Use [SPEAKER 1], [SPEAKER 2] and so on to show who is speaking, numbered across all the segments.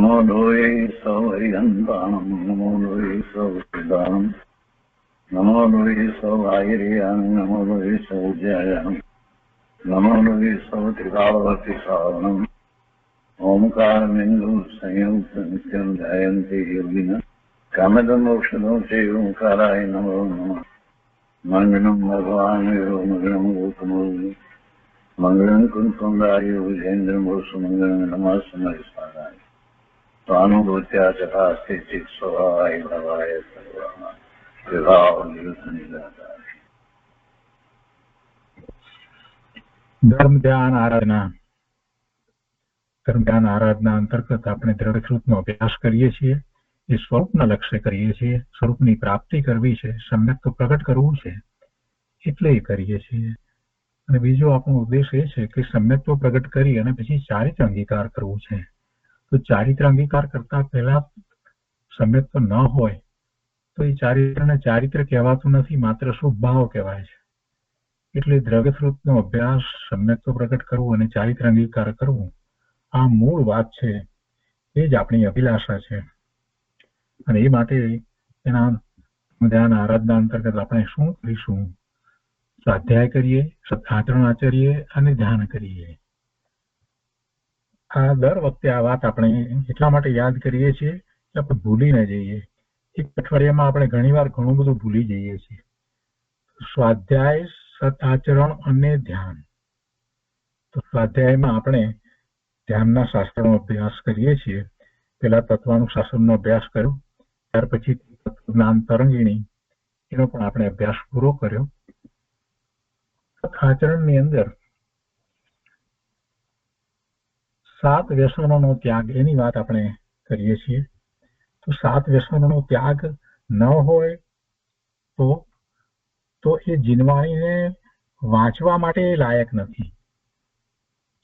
[SPEAKER 1] નમો લોહે સૌહરિહંતાણમ નમો લોહે સૌદાનમ નમો લોહે સૌઆયર્યાણ નમો લોહે સૌજ્યાયાણ નમો લોહે સૌત્રિકાવતિસાવણમ ઓમકારમિંદુ સંયુક્ત નિત્યમ ધ્યાયન્તિ યોગિનઃ કામદમોક્ષદો ચૈવ ઓંકારાય નમો નમઃ મંગલમ ભગવાન વિરો મંગલમ ગોતમોર્મિ મંગલમ કુંકુંદાય વિજેન્દ્રમ સુમંગલમ નમઃ સ્મરાય स्वानुभूत्या चकास्ते चित् स्वभावाय भवाय सर्वः विभाव निरुद्ध निराकार।
[SPEAKER 2] ધર્મ ધ્યાન આરાધના અંતર્ગત આપણે દ્રઢશ્રુતનો અભ્યાસ કરીએ છીએ. એ સ્વરૂપના લક્ષ્ય કરીએ છીએ. સ્વરૂપની પ્રાપ્તિ કરવી છે, સમ્યક તો પ્રગટ કરવું છે એટલે એ કરીએ છીએ. અને બીજો આપણો ઉદ્દેશ એ છે કે સમ્યક તો પ્રગટ કરી અને પછી ચારિત્ર અંગીકાર કરવું છે. તો ચારિત્ર અંગીકાર કરતા પહેલા સમ્યક તો ન હોય તો એ ચારિત્રને ચારિત્ર કહેવાતું નથી, માત્ર શુભ ભાવ કહેવાય છે. એટલે દ્રવ્યશ્રુતનો અભ્યાસ, સમ્યક તો પ્રગટ કરવું અને ચારિત્ર અંગીકાર કરવું, આ મૂળ વાત છે. એ જ આપણી અભિલાષા છે. અને એ માટે એના ધ્યાન આરાધના અંતર્ગત આપણે શું કરીશું? સ્વાધ્યાય કરીએ, આચરણ આચરીએ અને ધ્યાન કરીએ. આ દર વખતે આ વાત આપણે એટલા માટે યાદ કરીએ છીએ કે આપણે ભૂલી ન જઈએ. એક અઠવાડિયામાં આપણે ઘણીવાર ઘણું બધું ભૂલી જઈએ છીએ. સ્વાધ્યાય, સદાચરણ અને ધ્યાન. તો સ્વાધ્યાયમાં આપણે ધ્યાનના શાસ્ત્રનો અભ્યાસ કરીએ છીએ. પેલા તત્વનું શાસ્ત્રનો અભ્યાસ કર્યો, ત્યાર પછી જ્ઞાન તરંગીણી, એનો પણ આપણે અભ્યાસ પૂરો કર્યો. આચરણની અંદર 7 વ્યસનોનો ત્યાગ, એની વાત આપણે કરીએ છીએ. તો 7 વ્યસનોનો ત્યાગ ન હોય તો એ જીનવાણીને વાંચવા માટે લાયક નથી.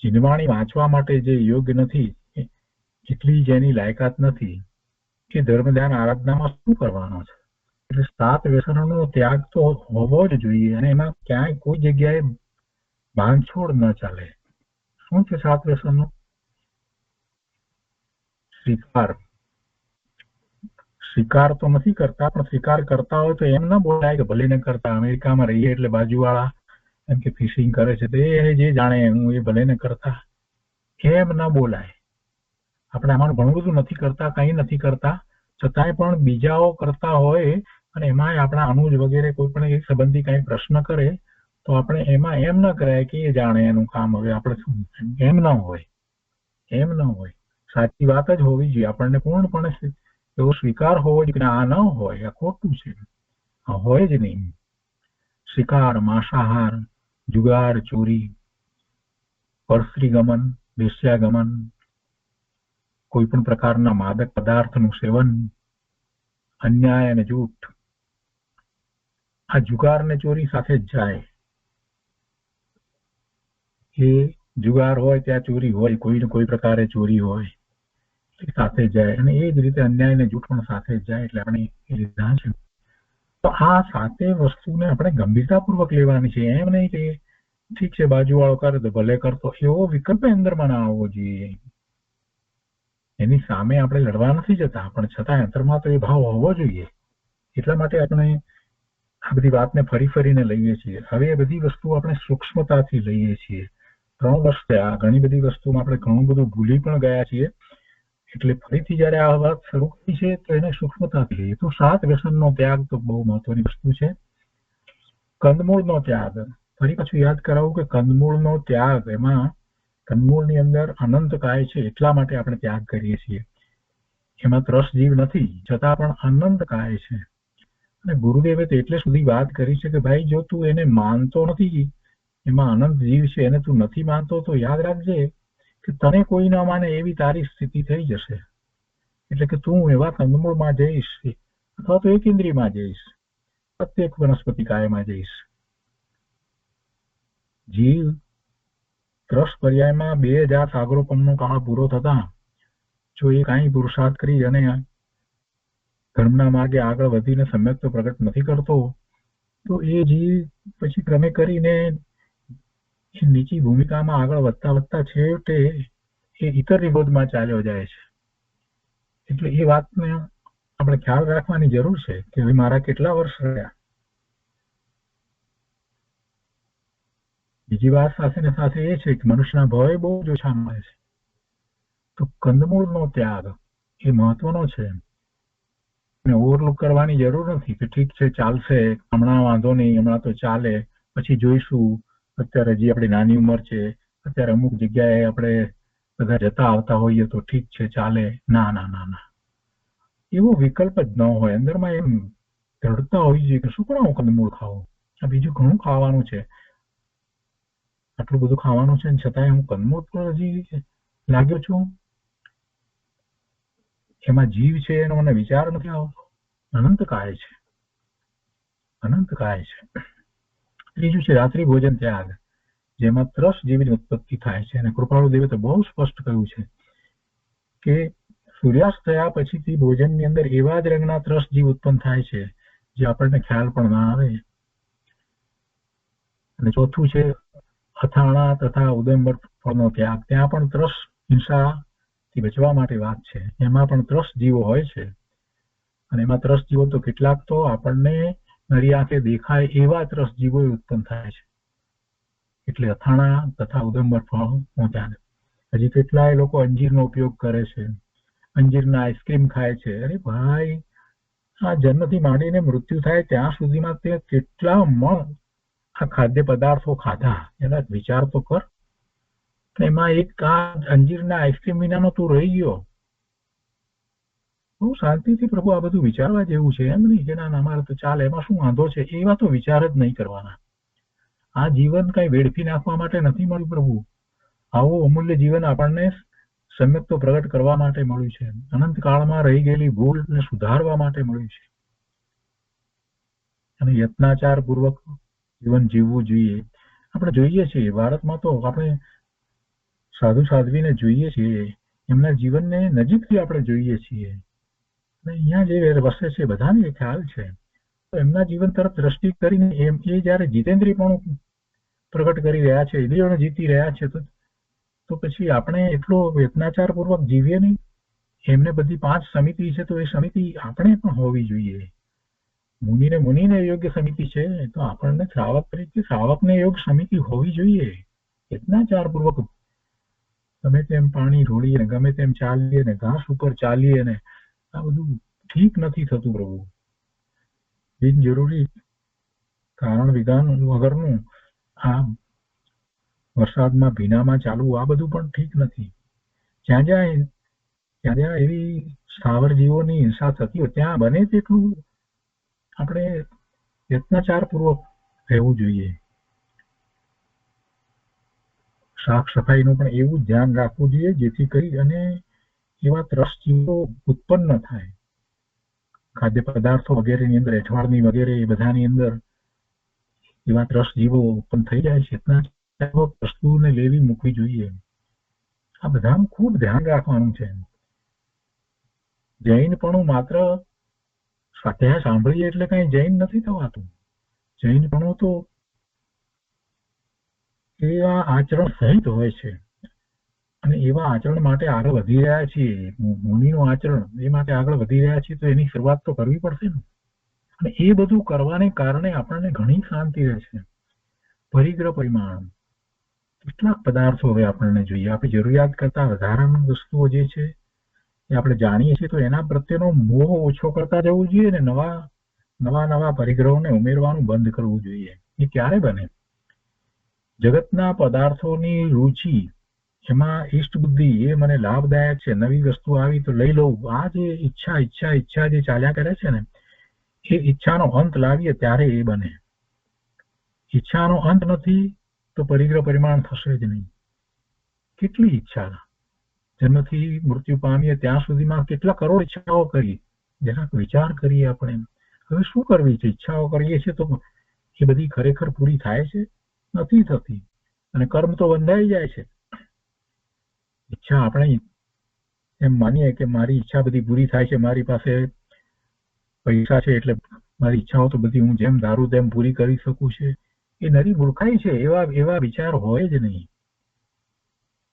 [SPEAKER 2] જીનવાણી વાંચવા માટે જે યોગ્ય નથી, એટલી જેની લાયકાત નથી, એ ધર્મ ધ્યાન આરાધનામાં શું કરવાનો છે? એટલે 7 વ્યસનોનો ત્યાગ તો હોવો જ જોઈએ અને એમાં ક્યાંય કોઈ જગ્યાએ બાંધછોડ ન ચાલે. શું છે 7 વ્યસનો? સ્વીકાર તો નથી કરતા, પણ સ્વીકાર કરતા હોય તો એમ ના બોલાય કે ભલે ન કરતા. અમેરિકામાં રહીએ એટલે બાજુવાળા એમ કે ફિશિંગ કરે છે તો એ જે જાણે હું એ ભલે ન કરતા, એમ ના બોલાય. આપણે આમાં ઘણું બધું નથી કરતા, કંઈ નથી કરતા, છતાંય પણ બીજાઓ કરતા હોય અને એમાં આપણા અનુજ વગેરે કોઈ પણ એક સંબંધી કઈ પ્રશ્ન કરે તો આપણે એમાં એમ ન કરાય કે એ જાણે એનું કામ, હવે આપણે શું, એમ ન હોય. સાચી વાત જ હોવી જોઈએ. આપણને પૂર્ણપણે એવો સ્વીકાર હોવો જોઈએ કે આ ન હોય, આ ખોટું છે, આ હોય જ નહીં. શિકાર, માંસાહાર, જુગાર, ચોરી, પરસ્ત્રીગમન, વેશ્યાગમન, કોઈ પણ પ્રકારના માદક પદાર્થનું સેવન, અન્યાય અને જૂઠ, આ જુગાર ને ચોરી સાથે જ જાય. એ જુગાર હોય ત્યાં ચોરી હોય, કોઈ ને કોઈ પ્રકારે ચોરી હોય, સાથે જાય. અને એ જ રીતે અન્યાય ને જૂઠ પણ સાથે જ જાય. એટલે આપણે એ લીધા છે. તો આ 7 વસ્તુને આપણે ગંભીરતાપૂર્વક લેવાની છે. એમ નહીં કે ઠીક છે બાજુવાળો કરે તો ભલે કરતો, એવો વિકલ્પ અંદરમાં ના આવવો જોઈએ. એની સામે આપણે લડવા નથી જતા, પણ છતાં અંતરમાં તો એ ભાવ હોવો જોઈએ. એટલા માટે આપણે આ બધી વાતને ફરીને લઈએ છીએ. હવે એ બધી વસ્તુ આપણે સૂક્ષ્મતાથી લઈએ છીએ. 3 વર્ષ થયા, ઘણી બધી વસ્તુમાં આપણે ઘણું બધું ભૂલી પણ ગયા છીએ. એટલે ફરીથી જયારે આ વાત શરૂ કરી છે તો એને સૂક્ષ્મતાથી લઈએ. તો 7 વ્યસનનો ત્યાગ તો બહુ મહત્વની વસ્તુ છે. કંદમૂળનો ત્યાગ, ફરી પાછું યાદ કરાવું કે કંદમૂળનો ત્યાગ, એમાં કંદમૂળની અંદર અનંતકાય છે એટલા માટે આપણે ત્યાગ કરીએ છીએ. એમાં ત્રસ જીવ નથી, છતાં પણ અનંતકાય છે. અને ગુરુદેવે તો એટલે સુધી વાત કરી છે કે ભાઈ જો તું એને માનતો નથી, એમાં અનંત જીવ છે, એને તું નથી માનતો, તો યાદ રાખજે કે તને કોઈ ન માને એવી તારી સ્થિતિ થઈ જશે. એટલે કે તું એવા કંદમૂળમાં જઈશ, અથવા તો એક ઇન્દ્રિયમાં જઈશ, પ્રત્યેક વનસ્પતિ કાયમાં જઈશ. જીવ ત્રસ પર્યાયમાં 2000 સાગરોપમનો કાળ પૂરો થતા જો એ કાંઈ પુરુષાર્થ કરી અને ધર્મના માર્ગે આગળ વધીને સમ્યક તો પ્રગટ નથી કરતો, તો એ જીવ પછી ક્રમે કરીને નીચી ભૂમિકામાં આગળ વધતા છેવટે એ ઇતર નિબોધમાં ચાલ્યો જાય છે. એટલે એ વાતને આપણે ખ્યાલ રાખવાની જરૂર છે કે હવે મારા કેટલા વર્ષ રહ્યા. બીજી વાત સાથે ને સાથે એ છે કે મનુષ્યના ભય બહુ જ ઓછા મળે છે. તો કંદમૂળનો ત્યાગ એ મહત્વનો છે. ઓવરલુક કરવાની જરૂર નથી કે ઠીક છે ચાલશે, હમણાં વાંધો નહીં, હમણાં તો ચાલે, પછી જોઈશું, અત્યારે હજી આપણી નાની ઉંમર છે, અત્યારે અમુક જગ્યાએ આપણે બધા જતા આવતા હોઈએ તો ઠીક છે ચાલે. ના ના ના ના, એવો વિકલ્પ જ ન હોય. અંદરમાં એમ દૃઢતા હોવી જોઈએ કે શું પણ હું કંદમૂળ ખાવું, આ બીજું ઘણું ખાવાનું છે, આટલું બધું ખાવાનું છે છતાંય હું કંદમૂળ પર હજી લાગ્યો છું. એમાં જીવ છે એનો મને વિચાર નથી આવતો. અનંત કાય છે, અનંત કાય છે. ત્રીજું છે રાત્રિ ભોજન ત્યાગ, જેમાં ત્રસ જેવી ઉત્પત્તિ થાય છે. અને કૃપાળુ દેવે તો બહુ સ્પષ્ટ કહ્યું છે કે સૂર્યાસ્ત થયા પછીથી ભોજનની અંદર એવા જ રંગના ત્રસ જીવ ઉત્પન્ન થાય છે જે આપણને ખ્યાલ પણ ના આવે. અને ચોથું છે અથાણા તથા ઉદયંબર ફળનો ત્યાગ. ત્યાં પણ ત્રસ હિંસાથી બચવા માટે વાત છે. એમાં પણ ત્રસ જીવો હોય છે, અને એમાં ત્રસ જીવો તો કેટલાક તો આપણને નરી આંખે દેખાય એવા ત્રસ જીવો ઉત્પન્ન થાય છે. એટલે અથાણા તથા ઉદયંબર ફળનો ત્યાગ. હજી કેટલાય લોકો અંજીરનો ઉપયોગ કરે છે, અંજીરના આઈસ્ક્રીમ ખાય છે. અરે ભાઈ, આ જન્મથી માંડીને મૃત્યુ થાય ત્યાં સુધીમાં તે કેટલા મણ આ ખાદ્ય પદાર્થો ખાધા, એના વિચાર તો કર. એમાં એક આ અંજીરના આઈસ્ક્રીમ વિનાનો તું રહી ગયો. બહુ શાંતિથી પ્રભુ આ બધું વિચારવા જેવું છે. એમ નહીં કે ના અમારે તો ચાલે, એમાં શું વાંધો છે, એવા તો વિચાર જ નહીં કરવાના. આ જીવન કઈ વેડફી નાખવા માટે નથી મળ્યું પ્રભુ. આવું અમૂલ્ય જીવન આપણને સમ્યક તો પ્રગટ કરવા માટે મળ્યું છે. અનંત કાળમાં રહી ગયેલી ભૂલને સુધારવા માટે મળ્યું છે. અને યત્નાચાર પૂર્વક જીવન જીવવું જોઈએ. આપણે જોઈએ છીએ ભારતમાં તો આપણે સાધુ સાધ્વીને જોઈએ છીએ, એમના જીવનને નજીકથી આપણે જોઈએ છીએ. અહીંયા જે વસે છે બધાને એ ખ્યાલ છે. તો એમના જીવન તરફ દ્રષ્ટિ કરીને એ જયારે જીતેન્દ્રિયપણું પ્રગટ કરી રહ્યા છે, ઇન્દ્રિયોને જીતી રહ્યા છે, તો પછી આપણે એટલો યત્નાચાર પૂર્વક જીવીએ નહીં. એમને બધી 5 સમિતિ છે, તો એ સમિતિ આપણે પણ હોવી જોઈએ. મુનિને યોગ્ય સમિતિ છે, તો આપણને શ્રાવક તરીકે શ્રાવકને યોગ્ય સમિતિ હોવી જોઈએ. યત્નાચાર પૂર્વક ગમે તેમ પાણી ઢોળીએ, ગમે તેમ ચાલીએ ને ઘાસ ઉપર ચાલીએ ને આ બધું ઠીક નથી થતું પ્રભુ. બિનજરૂરી કારણ વિધાન વગરનું આ વરસાદમાં ભીનામાં ચાલવું, આ બધું પણ ઠીક નથી. જ્યાં જ્યાં એવી સ્થાવર જીવોની હિંસા થતી હોય ત્યાં બને તેટલું આપણે યત્નાચાર પૂર્વક રહેવું જોઈએ. સાફ સફાઈનું પણ એવું ધ્યાન રાખવું જોઈએ જેથી કરી અને એવા ત્રસ જીવો ઉત્પન્ન ન થાય. ખાદ્ય પદાર્થો વગેરેની અંદર, અઠવાડની વગેરે એ બધાની અંદર એવા ત્રસ જીવો ઉત્પન્ન થઈ જાય છે. વસ્તુને લેવી મૂકવી જોઈએ. આ બધાનું ખૂબ ધ્યાન રાખવાનું છે. જૈનપણું માત્ર સ્વાધ્યાય સાંભળીએ એટલે કઈ જૈન નથી થવાતું. જૈનપણું તો એવા આચરણ સહિત હોય છે, અને એવા આચરણ માટે આગળ વધી રહ્યા છીએ. મુનિનું આચરણ એ માટે આગળ વધી રહ્યા છીએ, તો એની શરૂઆત તો કરવી પડશે ને. અને એ બધું કરવાને કારણે આપણને ઘણી શાંતિ રહે છે. પરિગ્રહ પરિમાણ કેટલાક પદાર્થો હવે આપણને જોઈએ. આપણી જરૂરિયાત કરતા વધારાની વસ્તુઓ જે છે એ આપણે જાણીએ છીએ, તો એના પ્રત્યેનો મોહ ઓછો કરતા જવું જોઈએ ને નવા પરિગ્રહોને ઉમેરવાનું બંધ કરવું જોઈએ. એ ક્યારે બને? જગતના પદાર્થોની રુચિ, એમાં ઈષ્ટ બુદ્ધિ એ મને લાભદાયક છે, નવી વસ્તુ આવી તો લઈ લઉં, આ જે ઈચ્છા જે ચાલ્યા કરે છે ને, એ ઈચ્છાનો અંત લાવીએ ત્યારે એ બને. ઈચ્છાનો અંત નથી તો પરિગ્રહ પરિમાણ થશે જ નહીં. કેટલી ઈચ્છા, જન્મથી મૃત્યુ પામીએ ત્યાં સુધીમાં કેટલા કરોડ ઈચ્છાઓ કરી. જરાક વિચાર કરીએ આપણે, હવે શું કરવી છે? ઈચ્છાઓ કરીએ છીએ તો એ બધી ખરેખર પૂરી થાય છે? નથી થતી. અને કર્મ તો બંધાઈ જાય છે. ઈચ્છા આપણે એમ માનીએ કે મારી ઈચ્છા બધી પૂરી થાય છે, મારી પાસે પૈસા છે એટલે મારી ઈચ્છાઓ તો બધી હું જેમ ધારું તેમ પૂરી કરી શકું છે. એ નરી મૂર્ખાઈ છે. એવા વિચાર હોય જ નહીં.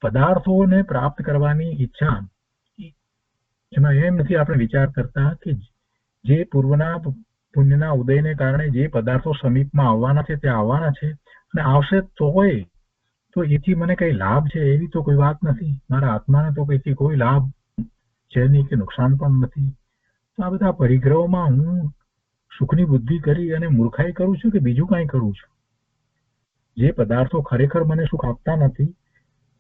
[SPEAKER 2] પદાર્થોને પ્રાપ્ત કરવાની ઈચ્છા એમાં એમ નથી આપણે વિચાર કરતા કે જે પૂર્વના પુણ્યના ઉદયને કારણે જે પદાર્થો સમીપમાં આવવાના છે તે આવવાના છે અને આવશે તોય તો એથી મને કઈ લાભ છે એવી તો કોઈ વાત નથી. મારા આત્માને તો કઈથી કોઈ લાભ છે નહીં કે નુકસાન પણ નથી. તો આ બધા પરિગ્રહોમાં હું સુખની બુદ્ધિ કરી અને મૂર્ખાઈ કરું છું કે બીજું કઈ કરું છું? જે પદાર્થો ખરેખર મને સુખ આપતા નથી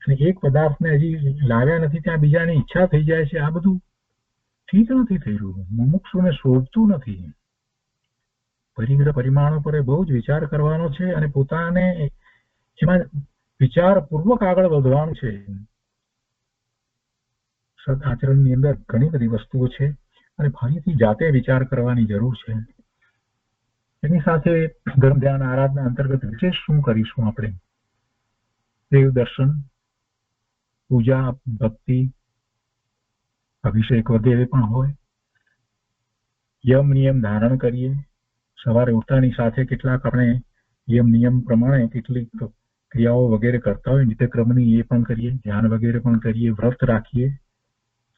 [SPEAKER 2] અને એક પદાર્થને હજી લાવ્યા નથી ત્યાં બીજાની ઈચ્છા થઈ જાય છે, આ બધું ઠીક નથી થઈ રહ્યું. મુમુક્ષુને શોધતું નથી. પરિગ્રહ પરિમાણો પર બહુ જ વિચાર કરવાનો છે અને પોતાને એમાં વિચારપૂર્વક આગળ વધવાનું છે. સદ આચરણની અંદર ઘણી બધી વસ્તુઓ છે અને ફરીથી જાતે વિચાર કરવાની જરૂર છે. એની સાથે ધર્મ ધ્યાન આરાધના અંતર્ગત વિશેષ શું કરીશું આપણે? દેવ દર્શન, પૂજા, ભક્તિ, અભિષેક વગેરે પણ હોય. યમ નિયમ ધારણ કરીએ. સવારે ઉઠતાની સાથે કેટલાક આપણે યમ નિયમ પ્રમાણે કેટલીક ક્રિયાઓ વગેરે કરતા હોય નિત્યક્રમની, એ પણ કરીએ. ધ્યાન વગેરે પણ કરીએ. વ્રત રાખીએ.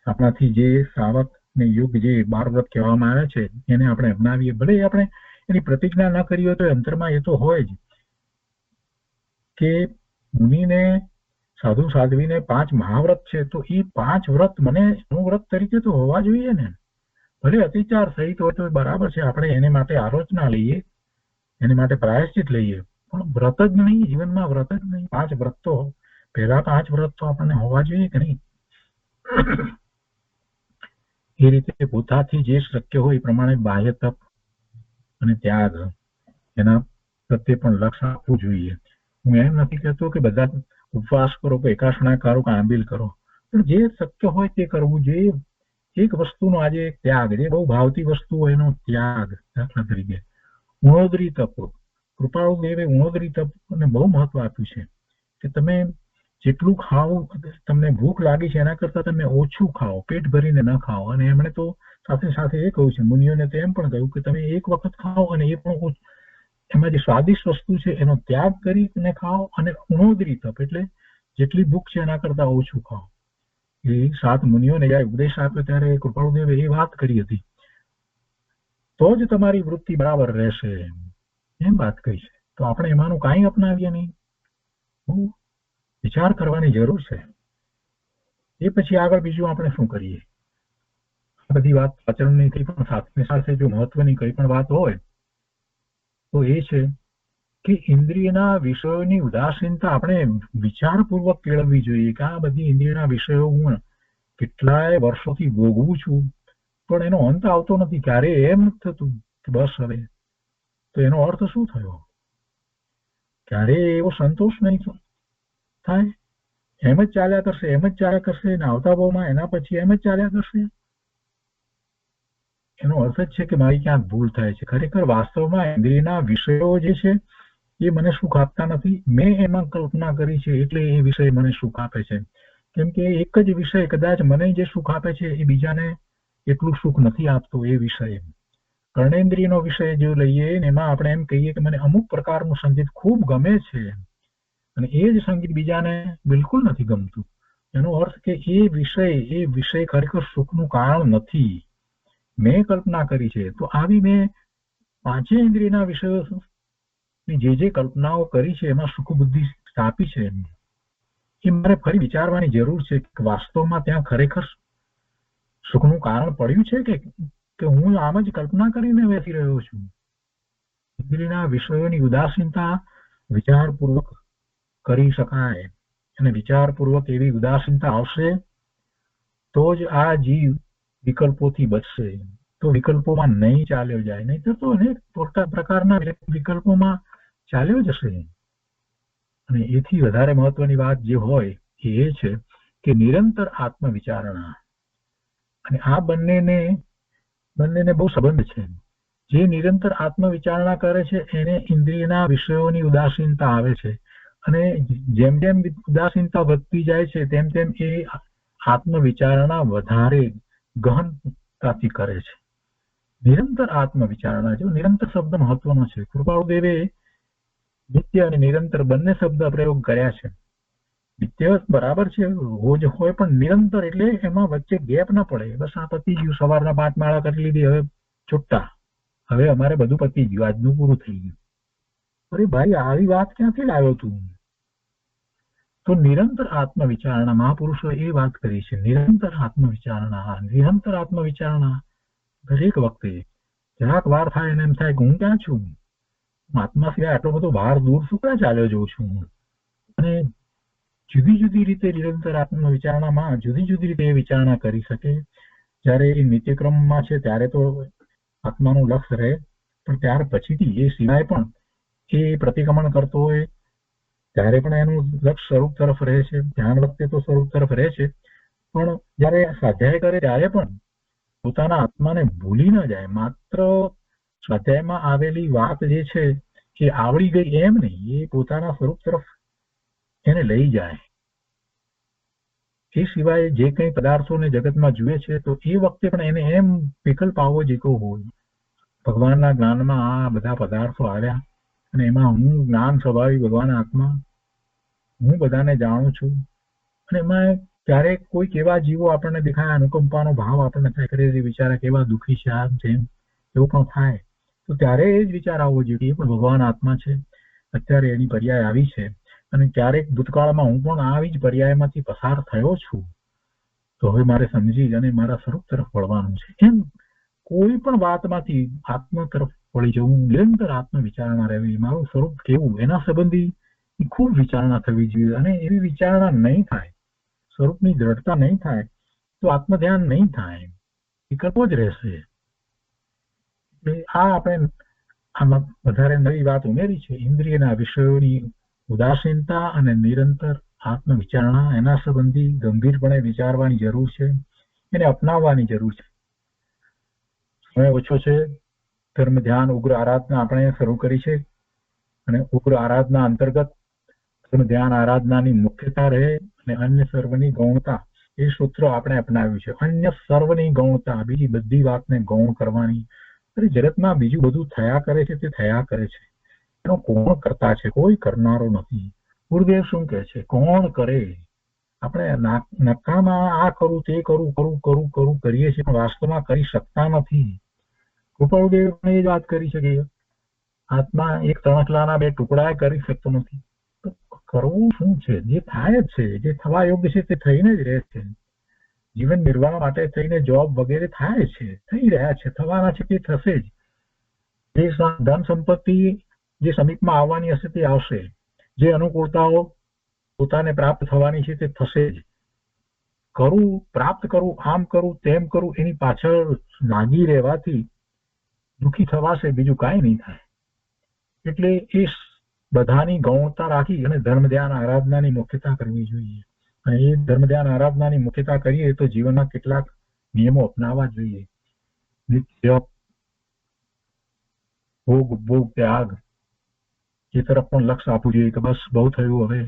[SPEAKER 2] આપણાથી જે શ્રાવક ને યુગ જે 12 વ્રત કહેવામાં આવે છે એને આપણે અપનાવીએ. ભલે આપણે એની પ્રતિજ્ઞા ન કરી હોય તો અંતરમાં એ તો હોય જ કે મુનિને, સાધુ સાધ્વીને 5 મહાવ્રત છે તો એ 5 વ્રત મને વ્રત તરીકે તો હોવા જોઈએ ને. ભલે અતિચાર સહિત હોય તો બરાબર છે, આપણે એને માટે આલોચના લઈએ, એને માટે પ્રાયશ્ચિત લઈએ, પણ વ્રત જ નહીં, જીવનમાં વ્રત જ નહીં. 5 વ્રત તો પહેલા 5 વ્રત તો આપણને હોવા જોઈએ કે નહીં? એ રીતે પોતાથી જે શક્ય હોય એ પ્રમાણે બાહ્ય તપ અને ત્યાગ એના પ્રત્યે પણ લક્ષ આપવું જોઈએ. હું એમ નથી કહેતો કે બધા ઉપવાસ કરો કે એકાસણા કરો કે આંબીલ કરો, પણ જે શક્ય હોય તે કરવું જોઈએ. એક વસ્તુનો આજે ત્યાગ, જે બહુ ભાવતી વસ્તુ હોય એનો ત્યાગ. દાખલા તરીકે ઉણોદરી તપ. કૃપાળુ દેવે ઉણોદરી તપને બહુ મહત્વ આપ્યું છે કે તમે જેટલું ખાઓ, તમને ભૂખ લાગી છે એના કરતા તમે ઓછું ખાઓ, પેટ ભરીને ન ખાઓ. અને એમણે તો સાથે સાથે એ કહ્યું છે, મુનિઓને તો એમ પણ કહ્યું કે તમે એક વખત ખાઓ અને એ પણ એમાં જે સ્વાદિષ્ટ વસ્તુ છે એનો ત્યાગ કરીને ખાઓ. અને ઉણોદરી તપ એટલે જેટલી ભૂખ છે એના કરતા ઓછું ખાઓ. એ 7 મુનિઓને જયારે ઉપદેશ આપ્યો ત્યારે કૃપાળુદેવે એ વાત કરી હતી, તો જ તમારી વૃત્તિ બરાબર રહેશે, એમ વાત કહી છે. તો આપણે એમાંનું કાંઈ અપનાવીએ નહીં. બહુ વિચાર કરવાની જરૂર છે. એ પછી આગળ બીજું આપણે શું કરીએ? આ બધી વાત આચરણની થઈ, પણ સાથે સાથે જો મહત્વની કઈ પણ વાત હોય તો એ છે કે ઇન્દ્રિયના વિષયોની ઉદાસીનતા આપણે વિચારપૂર્વક કેળવવી જોઈએ. કે આ બધી ઇન્દ્રિયના વિષયો હું કેટલાય વર્ષોથી ભોગવું છું પણ એનો અંત આવતો નથી. ક્યારે એમ નથી થતું કે બસ હવે તો એનો અર્થ શું થયો? ક્યારે એવો સંતોષ નહીં થાય. એમ જ ચાલ્યા કરશે, એમ જ ચાલ્યા કરશે, ને આવતા ભાવમાં એના પછી એમ જ ચાલ્યા કરશે. એનો અર્થ જ છે કે મારી ક્યાંક ભૂલ થાય છે. ખરેખર વાસ્તવમાં ઇન્દ્રિયના વિષયો જે છે એ મને સુખ આપતા નથી. મેં એમાં કલ્પના કરી છે એટલે એ વિષય મને સુખ આપે છે. કેમ કે એક જ વિષય કદાચ મને જે સુખ આપે છે એ બીજાને એટલું સુખ નથી આપતો. એ વિષય કર્ણેન્દ્રિયનો વિષય જો લઈએ એમાં આપણે એમ કહીએ કે મને અમુક પ્રકારનું સંગીત ખૂબ ગમે છે અને એ જ સંગીત બીજાને બિલકુલ નથી ગમતું. એનો અર્થ કે એ વિષય ખરેખર સુખનું કારણ નથી, મેં કલ્પના કરી છે. તો આવી મેં 5 ઇન્દ્રિયના વિષયો જે કલ્પનાઓ કરી છે એમાં સુખ બુદ્ધિ સ્થાપી છે એ મારે ફરી વિચારવાની જરૂર છે કે વાસ્તવમાં ત્યાં ખરેખર સુખનું કારણ પડ્યું છે કે હું આમ જ કલ્પના કરીને બેસી રહ્યો છું. ઇન્દ્રિયના વિષયોની ઉદાસીનતા વિચારપૂર્વક કરી શકાય અને વિચારપૂર્વક એવી ઉદાસીનતા આવશે તો જ આ જીવ વિકલ્પોથી બચશે. તો વિકલ્પોમાં નહીં ચાલ્યો જાય, નહીં તો અનેક પ્રકારના વિકલ્પોમાં ચાલ્યો જશે. અને એથી વધારે મહત્વની વાત જે હોય એ છે કે નિરંતર આત્મવિચારણા. અને આ બંનેને બહુ સંબંધ છે. જે નિરંતર આત્મવિચારણા કરે છે એને ઇન્દ્રિયના વિષયોની ઉદાસીનતા આવે છે અને જેમ જેમ ઉદાસીનતા વધતી જાય છે તેમ તેમ એ આત્મવિચારણા વધારે ગહનતાથી કરે છે. નિરંતર આત્મવિચારણા, જો નિરંતર શબ્દ મહત્વનો છે. કૃપાળુદેવે નિત્ય અને નિરંતર બંને શબ્દ પ્રયોગ કર્યા છે. નિત્ય બરાબર છે, રોજ હોય પણ નિરંતર, એટલે એમાં વચ્ચે ગેપ ના પડે. બસ આ પતી ગયું, સવારના 5 માળા કરી લીધી, હવે છૂટા, હવે અમારે બધું પતી ગયું, આજનું પૂરું થઈ ગયું. અરે ભાઈ, આવી વાત ક્યાંથી લાવ્યો તું? તો નિરંતર આત્મવિચારણા, મહાપુરુષો એ વાત કરી છે, નિરંતર આત્મવિચારણા, નિરંતર આત્મવિચારણા. દરેક વખતે જરાક વાર થાય એને એમ થાય કે હું ક્યાં છું, આત્મા સિવાય આટલો બધો બહાર દૂર શું ક્યાં ચાલ્યો જઉં છું. અને જુદી જુદી રીતે નિરંતર આત્મવિચારણામાં જુદી જુદી રીતે એ વિચારણા કરી શકે. જયારે એ નિત્યક્રમમાં છે ત્યારે તો આત્માનું લક્ષ્ય રહે, પણ ત્યાર પછીથી એ સિવાય પણ એ પ્રતિક્રમણ કરતો હોય ત્યારે પણ એનું લક્ષ્ય સ્વરૂપ તરફ રહે છે. ધ્યાન વખતે તો સ્વરૂપ તરફ રહે છે, પણ જયારે સ્વાધ્યાય કરે ત્યારે પણ પોતાના આત્માને ભૂલી ન જાય. માત્ર સ્વાધ્યાયમાં આવેલી વાત જે છે એ આવડી ગઈ એમ નહીં, એ પોતાના સ્વરૂપ તરફ એને લઈ જાય. એ સિવાય જે કંઈ પદાર્થોને જગતમાં જુએ છે તો એ વખતે પણ એને એમ વિકલ્પ આવવો જેતો હોય, ભગવાનના જ્ઞાનમાં આ બધા પદાર્થો આવ્યા અને એમાં હું જ્ઞાન સ્વભાવી ભગવાન આત્મા, હું બધાને જાણું છું. અને એમાં ક્યારેક કોઈક એવા જીવો આપણને દેખાય, અનુકંપાનો ભાવ આપણને થાય, કરે બિચારા કેવા દુઃખી છે, આમ તેમ, એવું પણ થાય. તો ત્યારે એ જ વિચાર આવવો જોઈએ, એ પણ ભગવાન આત્મા છે, અત્યારે એની પર્યાય આવી છે, અને ક્યારેક ભૂતકાળમાં હું પણ આવી જ પર્યાયમાંથી પસાર થયો છું, તો હવે મારે સમજી અને મારા સ્વરૂપ તરફ વળવાનું છે. એમ કોઈ પણ વાતમાંથી આત્મા તરફ વળી જવું, નિરંતર આત્મ વિચારણા રહેવી, મારું સ્વરૂપ કેવું, એના સંબંધી ખૂબ વિચારણા થવી જોઈએ. અને એવી વિચારણા નહીં થાય, સ્વરૂપની દ્રઢતા નહીં થાય, તો આત્મ ધ્યાન નહીં થાય, વિકલ્પો જ રહેશે. આ આપણે આમાં વધારે નવી વાત ઉમેરી છે, ઇન્દ્રિયના વિષયોની ઉદાસીનતા અને નિરંતર આત્મ વિચારણા, એના સંબંધી ગંભીરપણે વિચારવાની જરૂર છે, એને અપનાવવાની જરૂર છે. સમય ઓછો છે, ધર્મ ધ્યાન ઉગ્ર આરાધના આપણે શરૂ કરી છે, અને ઉગ્ર આરાધના અંતર્ગત ધર્મ ધ્યાન આરાધનાની મુખ્યતા રહે અને અન્ય સર્વની ગૌણતા, એ સૂત્ર આપણે અપનાવ્યું છે. અન્ય સર્વની ગૌણતા, બીજી બધી વાતને ગૌણ કરવાની. જગતમાં બીજું બધું થયા કરે છે, તે થયા કરે છે, એનો કોણ કરતા છે, કોઈ કરનારો નથી. ગુરુદેવ શું કહે છે, કોણ કરે? આપણે નકામાં આ કરું તે કરું કરું કરું કરું કરીએ છીએ, પણ વાસ્તવમાં કરી શકતા નથી. કૃપાળુદેવ પણ એ જ વાત કરી છે કે આત્મા એક તણખલાના 2 ટુકડા કરી શકતો નથી. તો કરવું શું છે? જે થાય જ છે, જે થવા યોગ્ય છે તે થઈને જ રહે છે. જીવન નિર્વાહ માટે થઈને જોબ વગેરે થાય છે, થઈ રહ્યા છે, થવાના છે, તે થશે જ. જે ધન સંપત્તિ જે સમીપમાં આવવાની હશે તે આવશે, જે અનુકૂળતાઓ પોતાને પ્રાપ્ત થવાની છે તે થશે જ. કરવું, પ્રાપ્ત કરવું, આમ કરવું તેમ કરવું, એની પાછળ લાગી રહેવાથી દુઃખી થવાશે, બીજું કાંઈ નહીં થાય. એટલે એ બધાની ગૌણતા રાખી અને ધર્મ ધ્યાન આરાધનાની મુખ્યતા કરવી જોઈએ. અને એ ધર્મ ધ્યાન આરાધનાની મુખ્યતા કરીએ તો જીવનના કેટલાક નિયમો અપનાવવા જોઈએ. નિત્ય ભોગ ભોગ ત્યાગ, એ તરફ પણ લક્ષ્ય આપવું જોઈએ કે બસ બહુ થયું, હવે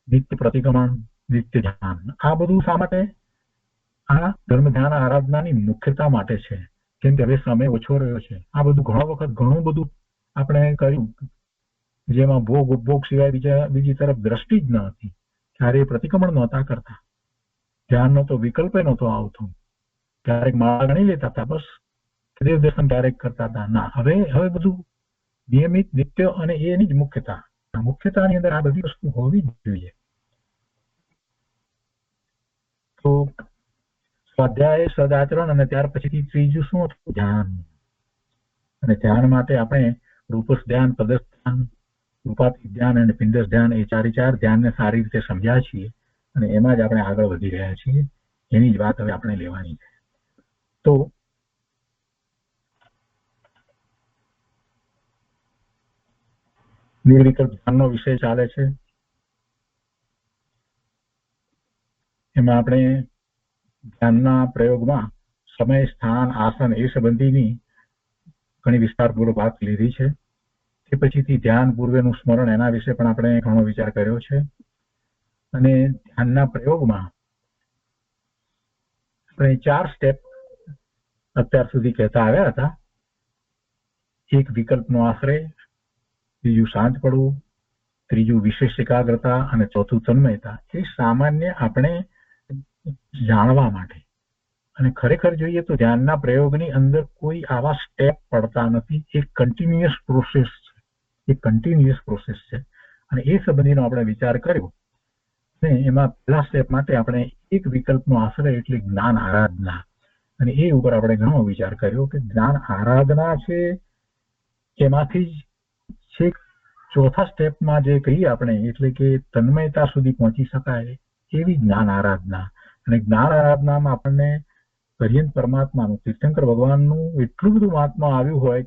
[SPEAKER 2] નિત્ય પ્રતિક્રમણ, નિત્ય ધ્યાન. આ બધું શા માટે? આ ધર્મ ધ્યાન આરાધનાની મુખ્યતા માટે છે, કેમ કે હવે સમય ઓછો રહ્યો છે. આ બધું ઘણો વખત ઘણું બધું આપણે કર્યું, જેમાં ભોગ ઉપભોગ સિવાય બીજી તરફ દ્રષ્ટિ જ ન હતી. ક્યારે પ્રતિક્રમણ નહોતા કરતા, ધ્યાનનો તો વિકલ્પ નહોતો આવતો. ક્યારેક માળા ગણી લેતા હતા, બસ દેવ દર્શન ક્યારેક કરતા હતા. ના, હવે બધું નિયમિત, નિત્ય, અને એની જ મુખ્યતા. મુખ્યતાની અંદર આ બધી વસ્તુ હોવી જ જોઈએ. તો સ્વાધ્યાય, સદાચરણ, અને ત્યાર પછીથી ત્રીજું શું હતું? ધ્યાન. અને ધ્યાન માટે આપણે રૂપસ ધ્યાન, પદસ ધ્યાન, રૂપાત્મિક ધ્યાન અને પિંડસ ધ્યાન, એ 4 ધ્યાનને સારી રીતે સમજ્યા છીએ, અને એમાં જ આપણે આગળ વધી રહ્યા છીએ. એની જ વાત હવે આપણે લેવાની છે. તો નિર્વિકલ્પ ધ્યાનનો વિષય ચાલે છે. એમાં આપણે ધ્યાનના પ્રયોગમાં સમય, સ્થાન, આસન એ સંબંધીની ઘણી વિસ્તારપૂર્વક વાત લીધી છે. તે પછીથી ધ્યાન પૂર્વેનું સ્મરણ, એના વિશે પણ આપણે ઘણો વિચાર કર્યો છે. અને ધ્યાનના પ્રયોગમાં આપણે 4 સ્ટેપ અત્યાર સુધી કહેતા આવ્યા હતા. એક વિકલ્પનો આશ્રય, બીજું શાંત પડવું, ત્રીજું વિશેષ એકાગ્રતા અને ચોથું તન્મયતા. એ સામાન્ય આપણે જાણવા માટે. અને ખરેખર જોઈએ તો ધ્યાનના પ્રયોગની અંદર કોઈ આવા સ્ટેપ પડતા નથી. એક કન્ટિન્યુઅસ પ્રોસેસ છે, એક કન્ટિન્યુઅસ પ્રોસેસ છે. અને એ સંબંધીનો આપણે વિચાર કર્યો ને એમાં પહેલા સ્ટેપ માટે આપણે એક વિકલ્પનો આશ્રય એટલે જ્ઞાન આરાધના, અને એ ઉપર આપણે ઘણો વિચાર કર્યો કે જ્ઞાન આરાધના છે એમાંથી જ છેક ચોથા સ્ટેપમાં જે કહીએ આપણે એટલે કે તન્મયતા સુધી પહોંચી શકાય એવી જ્ઞાન આરાધના. અને જ્ઞાન આરાધનામાં આપણને પર્યંત પરમાત્માનું, તીર્થંકર ભગવાનનું એટલું બધું મહાત્મા આવ્યું હોય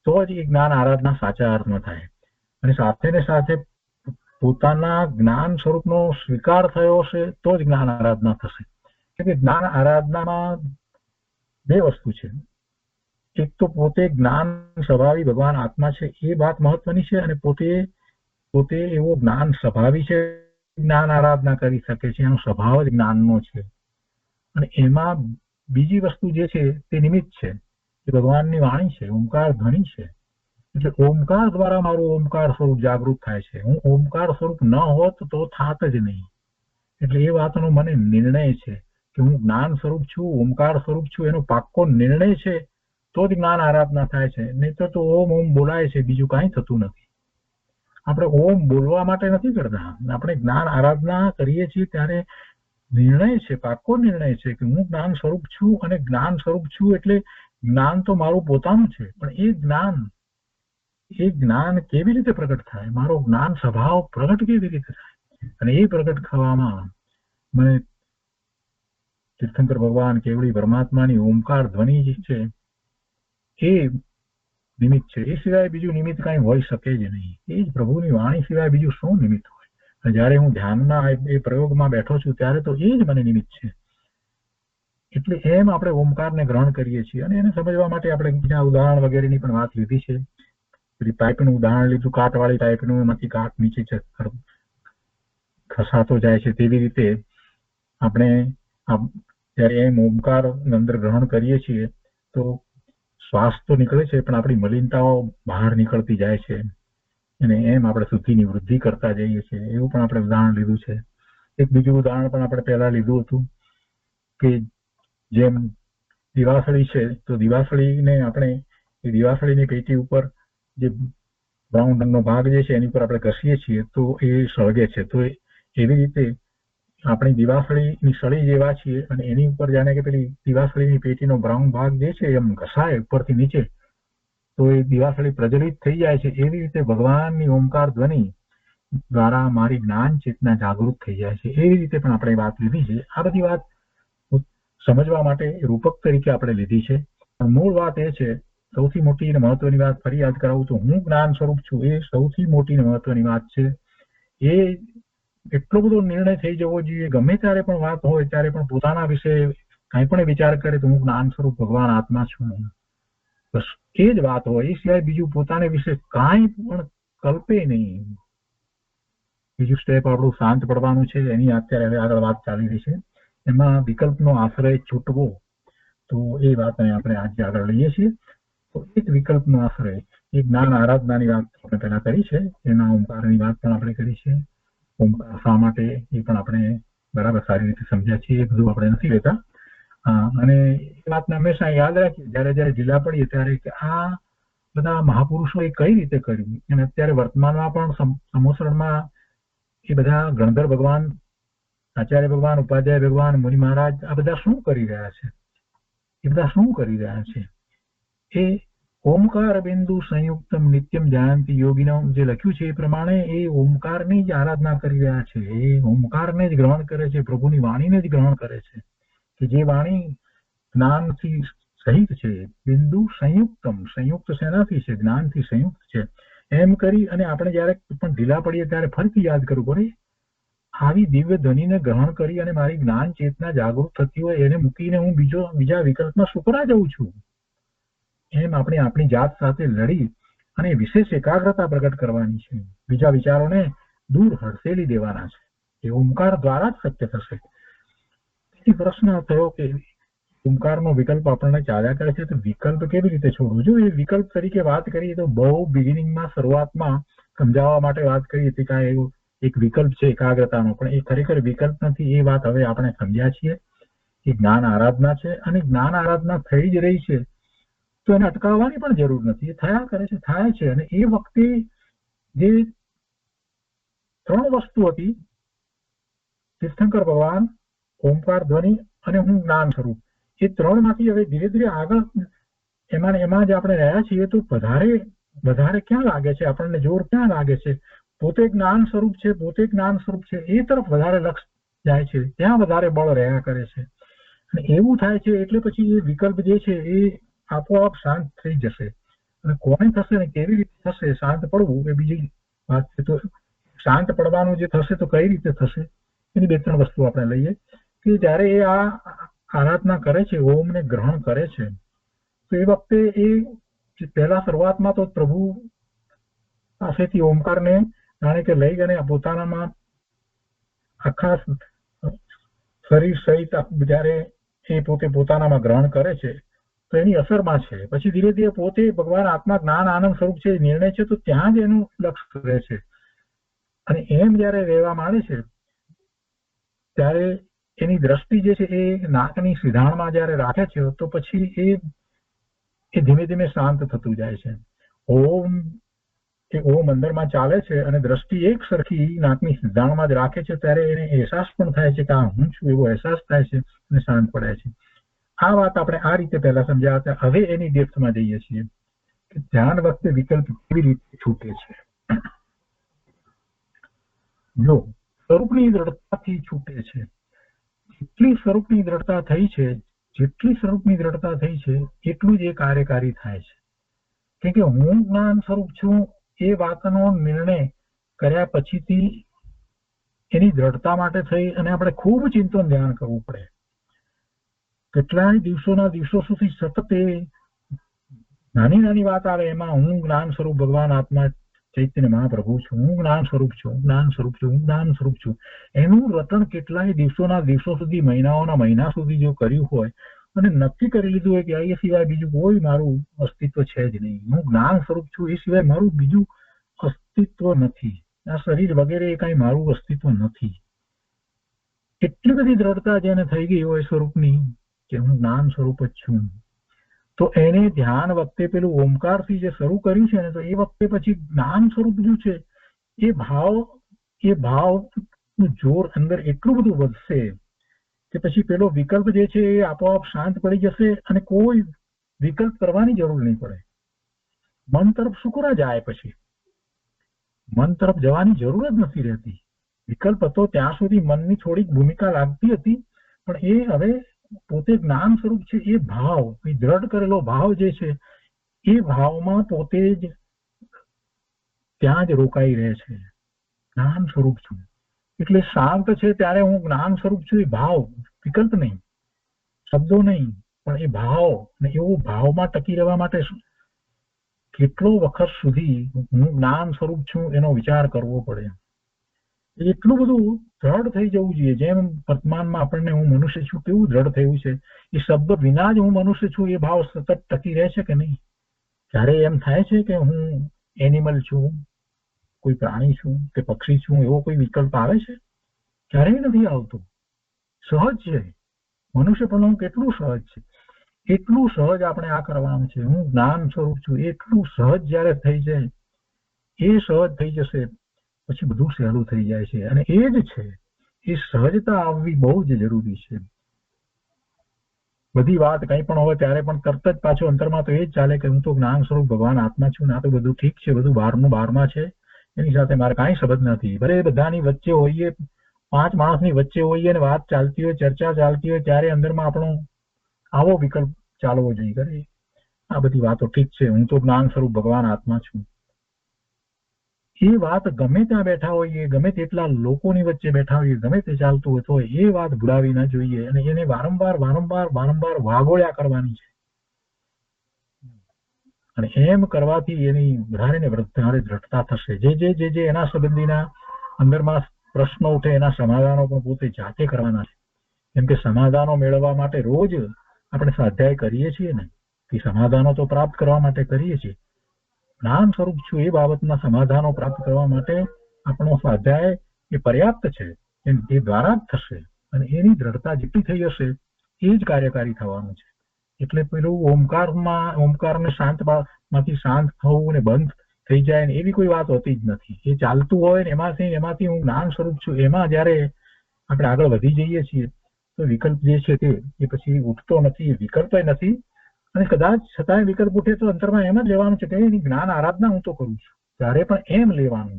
[SPEAKER 2] તો જ એ જ્ઞાન આરાધના સાચા અર્થમાં થાય. અને સાથે ને સાથે પોતાના જ્ઞાન સ્વરૂપનો સ્વીકાર થયો છે તો જ જ્ઞાન આરાધના થશે. કે જ્ઞાન આરાધનામાં બે વસ્તુ છે. એક તો પોતે જ્ઞાન સ્વભાવી ભગવાન આત્મા છે એ વાત મહત્વની છે, અને પોતે એવો જ્ઞાન સ્વભાવી છે, જ્ઞાન આરાધના કરી શકે છે, એનો સ્વભાવ જ જ્ઞાનનો છે. અને એમાં બીજી વસ્તુ જે છે તે નિમિત્ત છે, એ ભગવાનની વાણી છે, ઓમકાર ધ્વનિ છે. એટલે ઓમકાર દ્વારા મારું ઓમકાર સ્વરૂપ જાગૃત થાય છે. હું ઓમકાર સ્વરૂપ ન હોત તો થાત જ નહીં. એટલે એ વાતનો મને નિર્ણય છે કે હું જ્ઞાન સ્વરૂપ છું, ઓમકાર સ્વરૂપ છું, એનો પાક્કો નિર્ણય છે તો જ જ્ઞાન આરાધના થાય છે. નહીં તો ઓમ ઓમ બોલાય છે, બીજું કાંઈ થતું નથી. આપણે ઓમ બોલવા માટે નથી કરતા. આપણે જ્ઞાન આરાધના કરીએ છીએ ત્યારે નિર્ણય છે, પાક્કો નિર્ણય છે કે હું જ્ઞાન સ્વરૂપ છું, અને જ્ઞાન સ્વરૂપ છું એટલે જ્ઞાન તો મારું પોતાનું છે. પણ એ જ્ઞાન કેવી રીતે પ્રગટ થાય, મારો જ્ઞાન સ્વભાવ પ્રગટ કેવી રીતે થાય, અને એ પ્રગટ થવામાં મને તીર્થંકર ભગવાન કેવડી પરમાત્માની ઓમકાર ધ્વનિ જે છે એ નિમિત્ત છે. એ સિવાય બીજું નિમિત્ત કાંઈ હોઈ શકે જ નહીં. એ જ પ્રભુની વાણી સિવાય બીજું શું નિમિત્ત હોય. અને જયારે હું ધ્યાનના એ પ્રયોગમાં બેઠો છું ત્યારે તો એ જ મને નિમિત્ત છે. એટલે એમ આપણે ઓમકારને ગ્રહણ કરીએ છીએ. અને એને સમજવા માટે આપણે બીજા ઉદાહરણ વગેરેની પણ વાત લીધી છે. પાઇપનું ઉદાહરણ લીધું, કાટવાળી પાઇપનું, એમાંથી કાટ નીચે ખસાતો જાય છે. તેવી રીતે આપણે જયારે એમ ઓમકાર અંદર ગ્રહણ કરીએ છીએ તો શ્વાસ તો નીકળે છે, પણ આપણી મલિનતાઓ બહાર નીકળતી જાય છે. અને એમ આપણે શુદ્ધિની વૃદ્ધિ કરતા જઈએ છીએ. એવું પણ આપણે ઉદાહરણ લીધું છે. એક બીજું ઉદાહરણ પણ આપણે પહેલા લીધું હતું કે જેમ દિવાસળી છે તો દિવાસળીને આપણે એ દિવાસળીની પેટી ઉપર જે બ્રાઉન રંગનો ભાગ જે છે એની ઉપર આપણે ઘસીએ છીએ તો એ સળગે છે. તો એવી રીતે આપણી દિવાસળીની સળી જેવા છીએ, અને એની ઉપર જાણે કે પેલી દિવાસળીની પેટીનો બ્રાઉન ભાગ જે છે એમ ઘસાય ઉપરથી નીચે તો એ દિવાસળી પ્રજ્વલિત થઈ જાય છે. એવી રીતે ભગવાનની ઓમકાર ધ્વનિ દ્વારા મારી જ્ઞાન ચેતના જાગૃત થઈ જાય છે. એવી રીતે પણ આપણે વાત લીધી છે. આ બધી વાત સમજવા માટે રૂપક તરીકે આપણે લીધી છે. મૂળ વાત એ છે, સૌથી મોટી અને મહત્વની વાત ફરી યાદ કરાવું તો હું જ્ઞાન સ્વરૂપ છું, એ સૌથી મોટી અને મહત્વની વાત છે. એ એટલો બધો નિર્ણય થઈ જવો જોઈએ. ગમે ત્યારે પણ વાત હોય ત્યારે પણ પોતાના વિશે કાંઈ પણ વિચાર કરે તો હું જ્ઞાન સ્વરૂપ ભગવાન આત્મા છું, બસ એ જ વાત હોય. એ સિવાય બીજું પોતાને વિશે કાંઈ પણ કલ્પે નહીં. બીજું સ્ટેપ આપણું શાંત પડવાનું છે, એની અત્યારે હવે આગળ વાત ચાલી રહી છે. એમાં વિકલ્પનો આશ્રય છૂટવો, તો એ વાત આપણે આજે આગળ લઈએ છીએ. તો એક વિકલ્પનો આશ્રય, એ જ્ઞાન આરાધનાની વાત આપણે પહેલા કરી છે, એના ઓમકારની વાત પણ આપણે કરી છે. ઓમકાર શા માટે એ પણ આપણે બરાબર સારી રીતે સમજ્યા છીએ. એ બધું આપણે નથી લેતા. અને એ વાતને હંમેશા યાદ રાખીએ જયારે ઢીલા પડીએ ત્યારે કે આ બધા મહાપુરુષોએ કઈ રીતે કર્યું. અને અત્યારે વર્તમાનમાં પણ સમોસરણમાં એ બધા ગણધર ભગવાન, આચાર્ય ભગવાન, ઉપાધ્યાય ભગવાન, મુનિ મહારાજ આ બધા શું કરી રહ્યા છે, એ બધા શું કરી રહ્યા છે. એ ઓમકાર બિંદુ સંયુક્તમ નિત્યમ ધ્યાનથી યોગીનો જે લખ્યું છે એ પ્રમાણે એ ઓમકારની જ આરાધના કરી રહ્યા છે. એ ઓમકારને જ ગ્રહણ કરે છે, પ્રભુની વાણીને જ ગ્રહણ કરે છે, કે જે વાણી જ્ઞાનથી સહિત છે. બિંદુ સંયુક્તમ, સંયુક્ત શેનાથી છે? જ્ઞાનથી સંયુક્ત છે. એમ કરી અને આપણે જયારે પણ ઢીલા પડીએ ત્યારે ફરીથી યાદ કરવું પડે, આવી દિવ્ય ધ્વનિને ગ્રહણ કરી અને મારી જ્ઞાન ચેતના જાગૃત થતી હોય એને મૂકીને હું બીજા વિકલ્પમાં સુકરા જઉં છું. એમ આપણે આપણી જાત સાથે લડી અને વિશેષ એકાગ્રતા પ્રગટ કરવાની છે. બીજા વિચારોને દૂર હડસેલી દેવાના છે. એ ઓમકાર દ્વારા જ શક્ય થશે. પ્રશ્ન થયો કે ઓમકારનો વિકલ્પ આપણને ચાલ્યા કરે છે, તો વિકલ્પ કેવી રીતે છોડવો? જો એ વિકલ્પ તરીકે વાત કરીએ તો બહુ બિગિનિંગમાં, શરૂઆતમાં સમજાવવા માટે વાત કરી હતી કે આ એવું એક વિકલ્પ છે એકાગ્રતાનો, પણ એ ખરેખર વિકલ્પ નથી. એ વાત હવે આપણે સમજ્યા છીએ. એ જ્ઞાન આરાધના છે, અને જ્ઞાન આરાધના થઈ જ રહી છે તો એને અટકાવવાની પણ જરૂર નથી. એ થયા કરે છે, થાય છે. અને એ વખતે જે 3 વસ્તુ હતી, તીર્થંકર ભગવાન, ઓમકાર ધ્વનિ અને હું જ્ઞાન સ્વરૂપ, એ 3 માંથી હવે ધીરે ધીરે આગળ એમાં જ આપણે રહ્યા છીએ. તો વધારે ક્યાં લાગે છે આપણને? જોર ક્યાં લાગે છે? પોતે જ્ઞાન સ્વરૂપ છે, પોતે જ્ઞાન સ્વરૂપ છે એ તરફ વધારે લક્ષ જાય છે, ત્યાં વધારે બળ રહ્યા કરે છે. અને એવું થાય છે એટલે પછી એ વિકલ્પ જે છે એ આપોઆપ શાંત થઈ જશે. અને કોને થશે ને કેવી રીતે થશે શાંત પડવું, એ બીજી વાત છે. તો શાંત પડવાનું જે થશે તો કઈ રીતે થશે, એની 2-3 વસ્તુ આપણે લઈએ. કે જયારે એ આ આરાધના કરે છે, ઓમને ગ્રહણ કરે છે, તો એ વખતે એ પહેલા શરૂઆતમાં તો પ્રભુ પાસેથી ઓમકારને જાણે કે લઈ અને પોતાનામાં આખા શરીર સહિત જયારે એ પોતે પોતાનામાં ગ્રહણ કરે છે તો એની અસરમાં છે. પછી ધીરે ધીરે પોતે ભગવાન આત્મા જ્ઞાન આનંદ સ્વરૂપ છે, નિર્ણય છે, તો ત્યાં જ એનું લક્ષ્ય રહે છે. અને એમ જયારે રહેવા માંડે છે ત્યારે એની દ્રષ્ટિ જે છે એ નાકની સીધાણમાં જયારે રાખે છે તો પછી એ ધીમે ધીમે શાંત થતું જાય છે. ઓમ અંદરમાં ચાલે છે અને દ્રષ્ટિ એક સરખી નાકની સીધાણમાં જ રાખે છે, ત્યારે એને અહેસાસ પણ થાય છે કે આ હું છું એવો અહેસાસ થાય છે અને શાંત પડે છે. આ વાત આપણે આ રીતે પહેલા સમજ્યા હતા. હવે એની ડેપ્થમાં જઈએ છીએ કે ધ્યાન વખતે વિકલ્પ કેવી રીતે છૂટે છે. જો સ્વરૂપની દ્રઢતાથી છૂટે છે, જેટલી સ્વરૂપની દ્રઢતા થઈ છે, જેટલી સ્વરૂપની દ્રઢતા થઈ છે એટલું જ એ કાર્યકારી થાય છે. કેમ કે હું જ્ઞાન સ્વરૂપ છું એ વાતનો નિર્ણય કર્યા પછીથી એની દ્રઢતા માટે થઈ અને આપણે ખૂબ ચિંતન ધ્યાન કરવું પડે. કેટલાય દિવસો સુધી સતત એ નાની નાની વાત આવે એમાં હું જ્ઞાન સ્વરૂપ ભગવાન આત્મા ચૈતન્ય મહાપ્રભુ છું, હું જ્ઞાન સ્વરૂપ છું, જ્ઞાન સ્વરૂપ છું, હું જ્ઞાન સ્વરૂપ છું, એનું રટણ કેટલાય દિવસો સુધી, મહિનાઓના મહિના સુધી જો કર્યું હોય અને નક્કી કરી લીધું હોય કે એ સિવાય બીજું કોઈ મારું અસ્તિત્વ છે જ નહીં, હું જ્ઞાન સ્વરૂપ છું, એ સિવાય મારું બીજું અસ્તિત્વ નથી, આ શરીર વગેરે એ કઈ મારું અસ્તિત્વ નથી, એટલી બધી દ્રઢતા જેને થઈ ગઈ હોય સ્વરૂપની કે હું જ્ઞાન સ્વરૂપ જ છું, તો એને ધ્યાન વખતે પેલું ઓમકારથી જે શરૂ કર્યું છે ને, તો એ વખતે પછી જ્ઞાન સ્વરૂપ જે છે એ ભાવનું જોર અંદર એટલું બધું વધશે કે પછી પેલો વિકલ્પ જે છે એ આપોઆપ શાંત પડી જશે અને કોઈ વિકલ્પ કરવાની જરૂર નહીં પડે. મન તરફ શુક્ર જાય, પછી મન તરફ જવાની જરૂર જ નથી રહેતી. વિકલ્પ હતો ત્યાં સુધી મનની થોડીક ભૂમિકા લાગતી હતી, પણ એ હવે પોતે જ્ઞાન સ્વરૂપ છે એ ભાવ, એ દ્રઢ કરેલો ભાવ જે છે એ ભાવમાં પોતે જ ત્યાં જ રોકાઈ રહે છે. જ્ઞાન સ્વરૂપ છું એટલે શાંત છે ત્યારે હું જ્ઞાન સ્વરૂપ છું, એ ભાવ, વિકલ્પ નહીં, શબ્દો નહીં, પણ એ ભાવ. અને એવો ભાવમાં ટકી રહેવા માટે કેટલો વખત સુધી હું જ્ઞાન સ્વરૂપ છું એનો વિચાર કરવો પડે. એટલું બધું દ્રઢ થઈ જવું જોઈએ. જેમ વર્તમાનમાં આપણને હું મનુષ્ય છું કેવું દ્રઢ થયું છે, એ શબ્દ વિના જ હું મનુષ્ય છું એ ભાવ સતત ટકી રહે છે કે નહીં? ત્યારે એમ થાય છે કે હું એનિમલ છું, કોઈ પ્રાણી છું કે પક્ષી છું, એવો કોઈ વિકલ્પ આવે છે? ક્યારેય નથી આવતો. સહજ છે મનુષ્ય પણ કેટલું સહજ છે, એટલું સહજ આપણે આ કરવાનું છે. હું જ્ઞાન સ્વરૂપ છું એટલું સહજ જયારે થઈ જાય, એ સહજ થઈ જશે પછી બધું સહેલું થઈ જાય છે. અને એ જ છે, એ સહજતા આવવી બહુ જ જરૂરી છે. બધી વાત કંઈ પણ હોય ત્યારે પણ તરત જ પાછું અંતરમાં તો એ જ ચાલે કે હું તો જ્ઞાન સ્વરૂપ ભગવાન આત્મા છું, ના તો બધું ઠીક છે, બધું બહારનું બહારમાં છે, એની સાથે મારે કાંઈ સંબંધ નથી. ભલે બધાની વચ્ચે હોઈએ, 5 માણસની વચ્ચે હોઈએ અને વાત ચાલતી હોય, ચર્ચા ચાલતી હોય, ત્યારે અંદરમાં આપણો આવો વિકલ્પ ચાલવો જોઈએ. કરે આ બધી વાતો ઠીક છે, હું તો જ્ઞાન સ્વરૂપ ભગવાન આત્મા છું, એ વાત ગમે ત્યાં બેઠા હોઈએ, ગમે તેટલા લોકોની વચ્ચે બેઠા હોઈએ, ગમે તે ચાલતું હોય તો એ વાત ભૂલાવી ન જોઈએ અને એને વારંવાર વાગોળ્યા કરવાની છે. અને એમ કરવાથી એની વધારે દ્રઢતા થશે. જે એના સંબંધીના અંદરમાં પ્રશ્નો ઉઠે એના સમાધાનો પણ પોતે જાતે કરવાના છે. કેમ કે સમાધાનો મેળવવા માટે રોજ આપણે સ્વાધ્યાય કરીએ છીએ ને, એ સમાધાનો તો પ્રાપ્ત કરવા માટે કરીએ છીએ. જ્ઞાન સ્વરૂપ છું એ બાબતના સમાધાનો પ્રાપ્ત કરવા માટે આપણો સ્વાધ્યાય એ પર્યાપ્ત છે, એ દ્વારા જ થશે. અને એની દ્રઢતા જેટલી થઈ હશે એ જ કાર્યકારી થવાનું છે. એટલે પેલું ઓમકારને માંથી શાંત થવું અને બંધ થઈ જાય ને એવી કોઈ વાત હોતી જ નથી. એ ચાલતું હોય ને એમાંથી હું જ્ઞાન સ્વરૂપ છું, એમાં જયારે આપણે આગળ વધી જઈએ છીએ તો વિકલ્પ જે છે તે એ પછી ઉઠતો નથી, એ વિકલ્પ નથી. અને કદાચ છતાંય વિકલ્પ ઉઠે તો અંતરમાં એમ જ લેવાનું છે કે એની જ્ઞાન આરાધના હું તો કરું છું. ત્યારે પણ એમ લેવાનું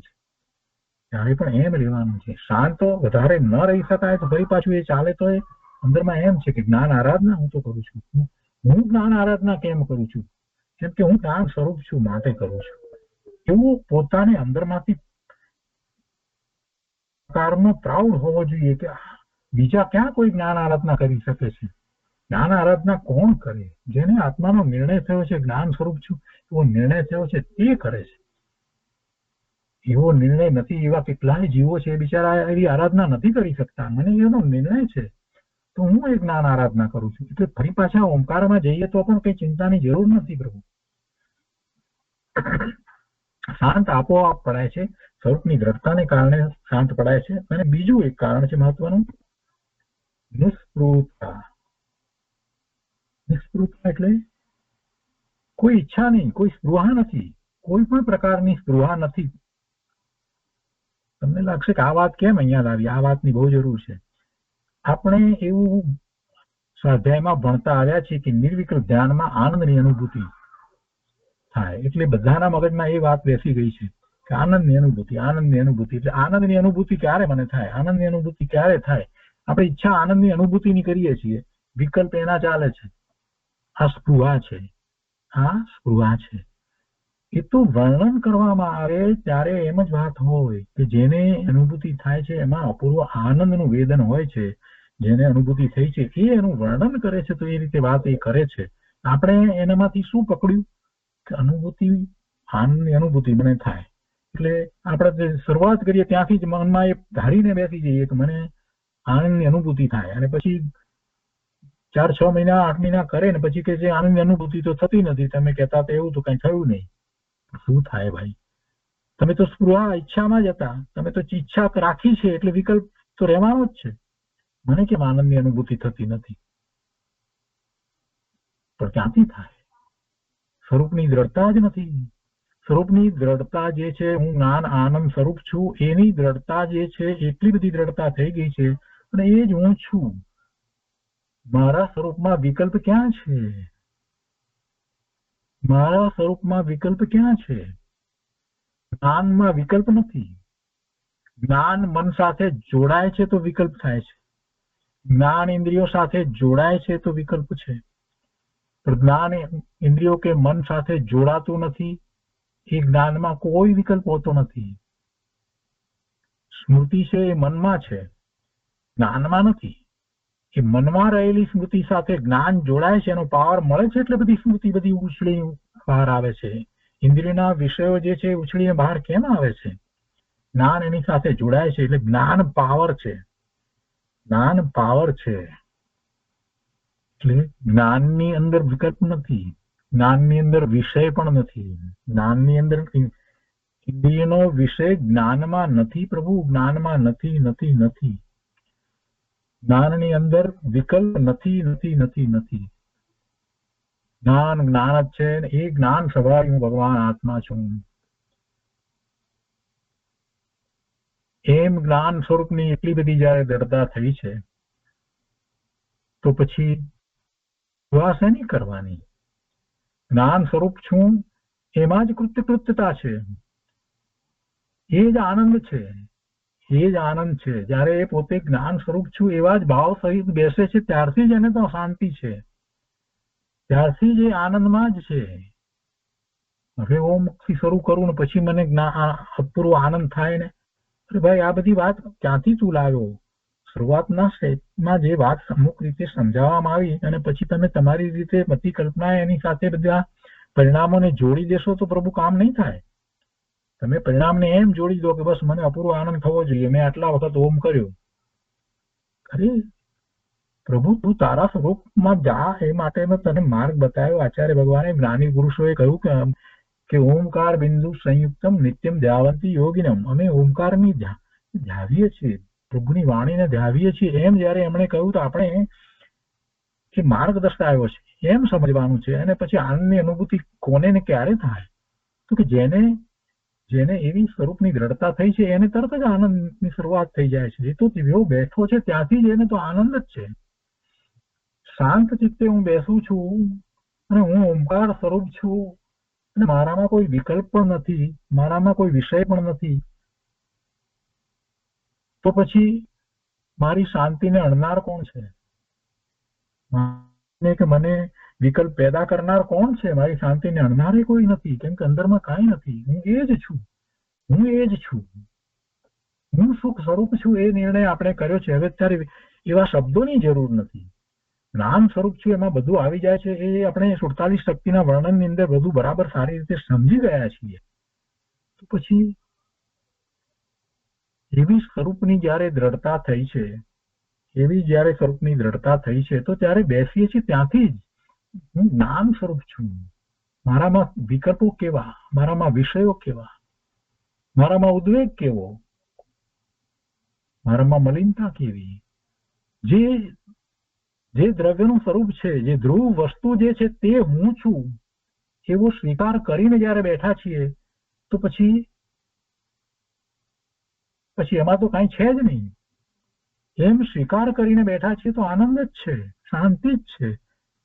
[SPEAKER 2] છે. શાંત વધારે ન રહી શકાય તો ફરી પાછું એ ચાલે તો એ અંદરમાં એમ છે કે જ્ઞાન આરાધના હું તો કરું છું. હું જ્ઞાન આરાધના કેમ કરું છું? કેમ કે હું જ્ઞાન સ્વરૂપ છું માટે કરું છું. એવું પોતાને અંદરમાંથી પ્રકારનો પ્રાઉડ હોવો જોઈએ કે બીજા ક્યાં કોઈ જ્ઞાન આરાધના કરી શકે છે. જ્ઞાન આરાધના કોણ કરે? જેને આત્માનો નિર્ણય થયો છે જ્ઞાન સ્વરૂપ છું એવો નિર્ણય થયો છે તે કરે છે. એવો નિર્ણય નથી, એવા કેટલાય જીવો છે બિચારા એવી આરાધના નથી કરી શકતા. મને એનો નિર્ણય છે તો હું એ જ્ઞાન આરાધના કરું છું. એટલે ફરી પાછા ઓમકારમાં જઈએ તો પણ કઈ ચિંતાની જરૂર નથી. પ્રભુ શાંત આપોઆપ પડાય છે, સ્વરૂપની દ્રઢતાને કારણે શાંત પડાય છે. અને બીજું એક કારણ છે મહત્વનું, નિસ્પૃહતા. નિસ્પૃહતા એટલે કોઈ ઈચ્છા નહીં, કોઈ સ્પૃહા નથી, કોઈ પણ પ્રકારની સ્પૃહા નથી. તમને લાગશે કે આ વાત કેમ અહીંયા લાવી, આ વાતની બહુ જરૂર છે. આપણે એવું સ્વાધ્યાયમાં ભણતા આવ્યા છીએ કે નિર્વિકલ્પ ધ્યાનમાં આનંદની અનુભૂતિ થાય. એટલે બધાના મગજમાં એ વાત બેસી ગઈ છે કે આનંદની અનુભૂતિ. એટલે આનંદની અનુભૂતિ ક્યારે મને થાય? આનંદની અનુભૂતિ ક્યારે થાય? આપણે ઈચ્છા આનંદની અનુભૂતિની કરીએ છીએ, વિકલ્પ એના ચાલે છે. આ સ્પૃહા છે. એ તો વર્ણન કરવામાં આવે ત્યારે એમ જ વાત હોય કે જેને અનુભૂતિ થાય છે એમાં અપૂર્વ આનંદનું વેદન હોય છે. જેને અનુભૂતિ થઈ છે એ એનું વર્ણન કરે છે તો એ રીતે વાત એ કરે છે. આપણે એનામાંથી શું પકડ્યું કે આનંદની અનુભૂતિ મને થાય. એટલે આપણે શરૂઆત કરીએ ત્યાંથી જ મનમાં એ ધારીને બેસી જઈએ કે મને આનંદની અનુભૂતિ થાય. અને પછી 4-6 મહિના 8 મહિના કરે ને પછી કે જે આનંદની અનુભૂતિ તો થતી નથી, તમે કહેતા તો એવું તો કઈ થયું નહીં. શું થાય ભાઈ? તમે તો સ્પૃહા ઈચ્છામાં જ હતા, તમે તો ઈચ્છા રાખી છે એટલે વિકલ્પ તો રહેવાનો જ છે. મને કેમ આનંદની અનુભૂતિ થતી નથી? પણ ક્યાંથી થાય? સ્વરૂપની દ્રઢતા જ નથી. સ્વરૂપની દ્રઢતા જે છે, હું જ્ઞાન આનંદ સ્વરૂપ છું, એની દ્રઢતા જે છે એટલી બધી દ્રઢતા થઈ ગઈ છે અને એ જ હું છું. મારા સ્વરૂપમાં વિકલ્પ ક્યાં છે? મારા સ્વરૂપમાં વિકલ્પ ક્યાં છે? જ્ઞાનમાં વિકલ્પ નથી. જ્ઞાન મન સાથે જોડાય છે તો વિકલ્પ થાય છે. જ્ઞાન ઇન્દ્રિયો સાથે જોડાય છે તો વિકલ્પ છે. પણ જ્ઞાન ઇન્દ્રિયો કે મન સાથે જોડાતું નથી. એ જ્ઞાનમાં કોઈ વિકલ્પ હોતો નથી. સ્મૃતિ છે એ મનમાં છે, જ્ઞાનમાં નથી. એ મનમાં રહેલી સ્મૃતિ સાથે જ્ઞાન જોડાય છે, એનો પાવર મળે છે એટલે બધી સ્મૃતિ બધી ઉછળી બહાર આવે છે. ઇન્દ્રિયના વિષયો જે છે ઉછળીને બહાર કેમ આવે છે? જ્ઞાન એની સાથે જોડાય છે એટલે જ્ઞાન પાવર છે. એટલે જ્ઞાનની અંદર વિકલ્પ નથી, જ્ઞાનની અંદર વિષય પણ નથી. જ્ઞાનની અંદર ઇન્દ્રિયનો વિષય જ્ઞાનમાં નથી. પ્રભુ જ્ઞાનમાં નથી. જ્ઞાનની અંદર વિકલ્પ નથી. જ્ઞાન જ છે. એ જ્ઞાન સ્વભાવ હું ભગવાન આત્મા છું એમ જ્ઞાન સ્વરૂપની એટલી બધી જયારે દ્રઢતા થઈ છે તો પછી વિશ્વાસ એની કરવાની. જ્ઞાન સ્વરૂપ છું એમાં જ કૃત્યતા છે. એ જ આનંદ છે. જયારે એ પોતે જ્ઞાન સ્વરૂપ છું એવા જ ભાવ સહિત બેસે છે ત્યારથી જ એને તો શાંતિ છે, ત્યારથી જ એ આનંદમાં જ છે. હવે ઓમ થી શરૂ કરું ને પછી મને અપૂર્વ આનંદ થાય ને, અરે ભાઈ આ બધી વાત ક્યાંથી તું લાવ્યો? શરૂઆતના સ્ટેજમાં જે વાત અમુક રીતે સમજાવવામાં આવી અને પછી તમે તમારી રીતે બધી કલ્પના એની સાથે બધા પરિણામોને જોડી દેશો તો પ્રભુ કામ નહીં થાય. તમે પરિણામને એમ જોડી દો કે બસ મને અપૂર્વ આનંદ થવો જોઈએ, મેં આટલા વખત ઓમ કર્યો. અરે પ્રભુ તું તારા સ્વરૂપમાં જા, એ માટે તને માર્ગ બતાવ્યો. આચાર્ય ભગવાને જ્ઞાની પુરુષોએ કહ્યું કે ઓમકાર બિંદુ સંયુક્તમ નિત્યમ ધ્યાવંતી યોગિનમ, અમે ઓમકારની ધ્યાવીએ છીએ, પ્રભુની વાણીને ધ્યાવીએ છીએ, એમ જયારે એમણે કહ્યું તો આપણે જે માર્ગ દર્શાવ્યો છે એમ સમજવાનું છે. અને પછી આનંદની અનુભૂતિ કોને ને ક્યારે થાય? તો કે જેને એવી સ્વરૂપની દ્રઢતા થઈ છે એને તરત જ આનંદની શરૂઆત થઈ જાય છે. એ તો જેવો બેઠો છે ત્યાંથી જ એને તો આનંદ જ છે. શાંત ચિત્તે હું બેસું છું અને હું ઓમકાર સ્વરૂપ છું અને મારામાં કોઈ વિકલ્પ પણ નથી, મારામાં કોઈ વિષય પણ નથી, તો પછી મારી શાંતિને અણનાર કોણ છે? કે મને વિકલ્પ પેદા કરનાર કોણ છે? મારી શાંતિને અણનારે કોઈ નથી, કેમ કે અંદરમાં કાંઈ નથી. હું એ જ છું, હું એ જ છું, હું સુખ સ્વરૂપ છું. એ નિર્ણય આપણે કર્યો છે. હવે અત્યારે એવા શબ્દોની જરૂર નથી. જ્ઞાન સ્વરૂપ છું એમાં બધું આવી જાય છે. એ આપણે 47 શક્તિના વર્ણનની અંદર બધું બરાબર સારી રીતે સમજી ગયા છીએ. તો પછી એવી સ્વરૂપની જયારે દ્રઢતા થઈ છે, એવી જયારે સ્વરૂપની દ્રઢતા થઈ છે, તો ત્યારે બેસીએ છીએ ત્યાંથી જ હું જ્ઞાન સ્વરૂપ છું. મારામાં વિકલ્પો કેવા, મારામાં વિષયો કેવા, મારામાં ઉદ્વેગ કેવો, મારામાં મલિનતા કેવી, જે દ્રવ્યનું સ્વરૂપ છે, જે ધ્રુવ વસ્તુ જે છે તે હું છું એવો સ્વીકાર કરીને જયારે બેઠા છીએ, તો પછી એમાં તો કાંઈ છે જ નહીં. એમ સ્વીકાર કરીને બેઠા છીએ તો આનંદ જ છે, શાંતિ જ છે.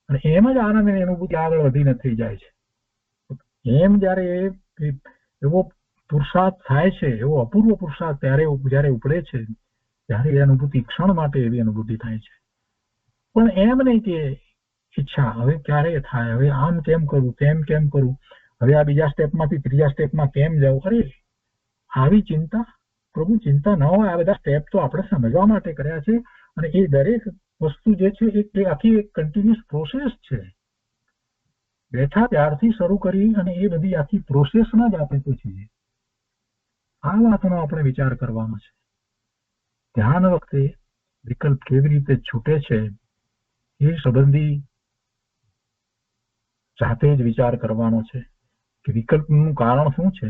[SPEAKER 2] અને એમ જ આનંદની અનુભૂતિ આગળ વધીને થઈ જાય છે. એમ જયારે એવો પુરુષાર્થ થાય છે, એવો અપૂર્વ પુરુષાર્થ જયારે ઉપડે છે, ત્યારે એ અનુભૂતિ ક્ષણ માટે એવી અનુભૂતિ થાય છે. પણ એમ નહીં કે ઈચ્છા હવે ક્યારે થાય, હવે આમ કેમ કરું, તેમ કેમ કરું, હવે આ બીજા સ્ટેપમાંથી ત્રીજા સ્ટેપમાં કેમ જાઉં. અરે આવી ચિંતા પ્રભુ, ચિંતા ન હોય. આ બધા સ્ટેપ તો આપણે સમજવા માટે કર્યા છે. અને એ દરેક વસ્તુ જે છે એ આખી એક કન્ટિન્યુઅસ પ્રોસેસ છે. બેઠા ત્યારથી શરૂ કરી અને એ બધી આખી પ્રોસેસમાં જ આપણે તો છીએ. આ વાતનો આપણે વિચાર કરવાનો છે. ધ્યાન વખતે વિકલ્પ કેવી રીતે છૂટે છે એ સંબંધી જાતે જ વિચાર કરવાનો છે કે વિકલ્પનું કારણ શું છે.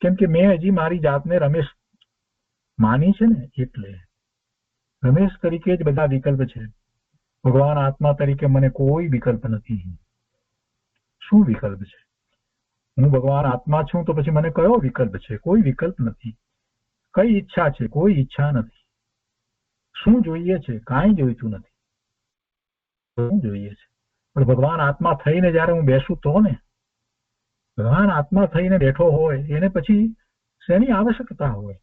[SPEAKER 2] કેમ કે મેં હજી મારી જાતને રમેશ માની છે ને, એટલે રમેશ તરીકે જ બધા વિકલ્પ છે. ભગવાન આત્મા તરીકે મને કોઈ વિકલ્પ નથી. શું વિકલ્પ છે? હું ભગવાન આત્મા છું તો પછી મને કયો વિકલ્પ છે? કોઈ વિકલ્પ નથી. કઈ ઈચ્છા છે? કોઈ ઈચ્છા નથી. શું જોઈએ છે? કાંઈ જોઈતું નથી. શું જોઈએ છે? પણ ભગવાન આત્મા થઈને જયારે હું બેસું તો ને, ભગવાન આત્મા થઈને બેઠો હોય એને પછી શેની આવશ્યકતા હોય?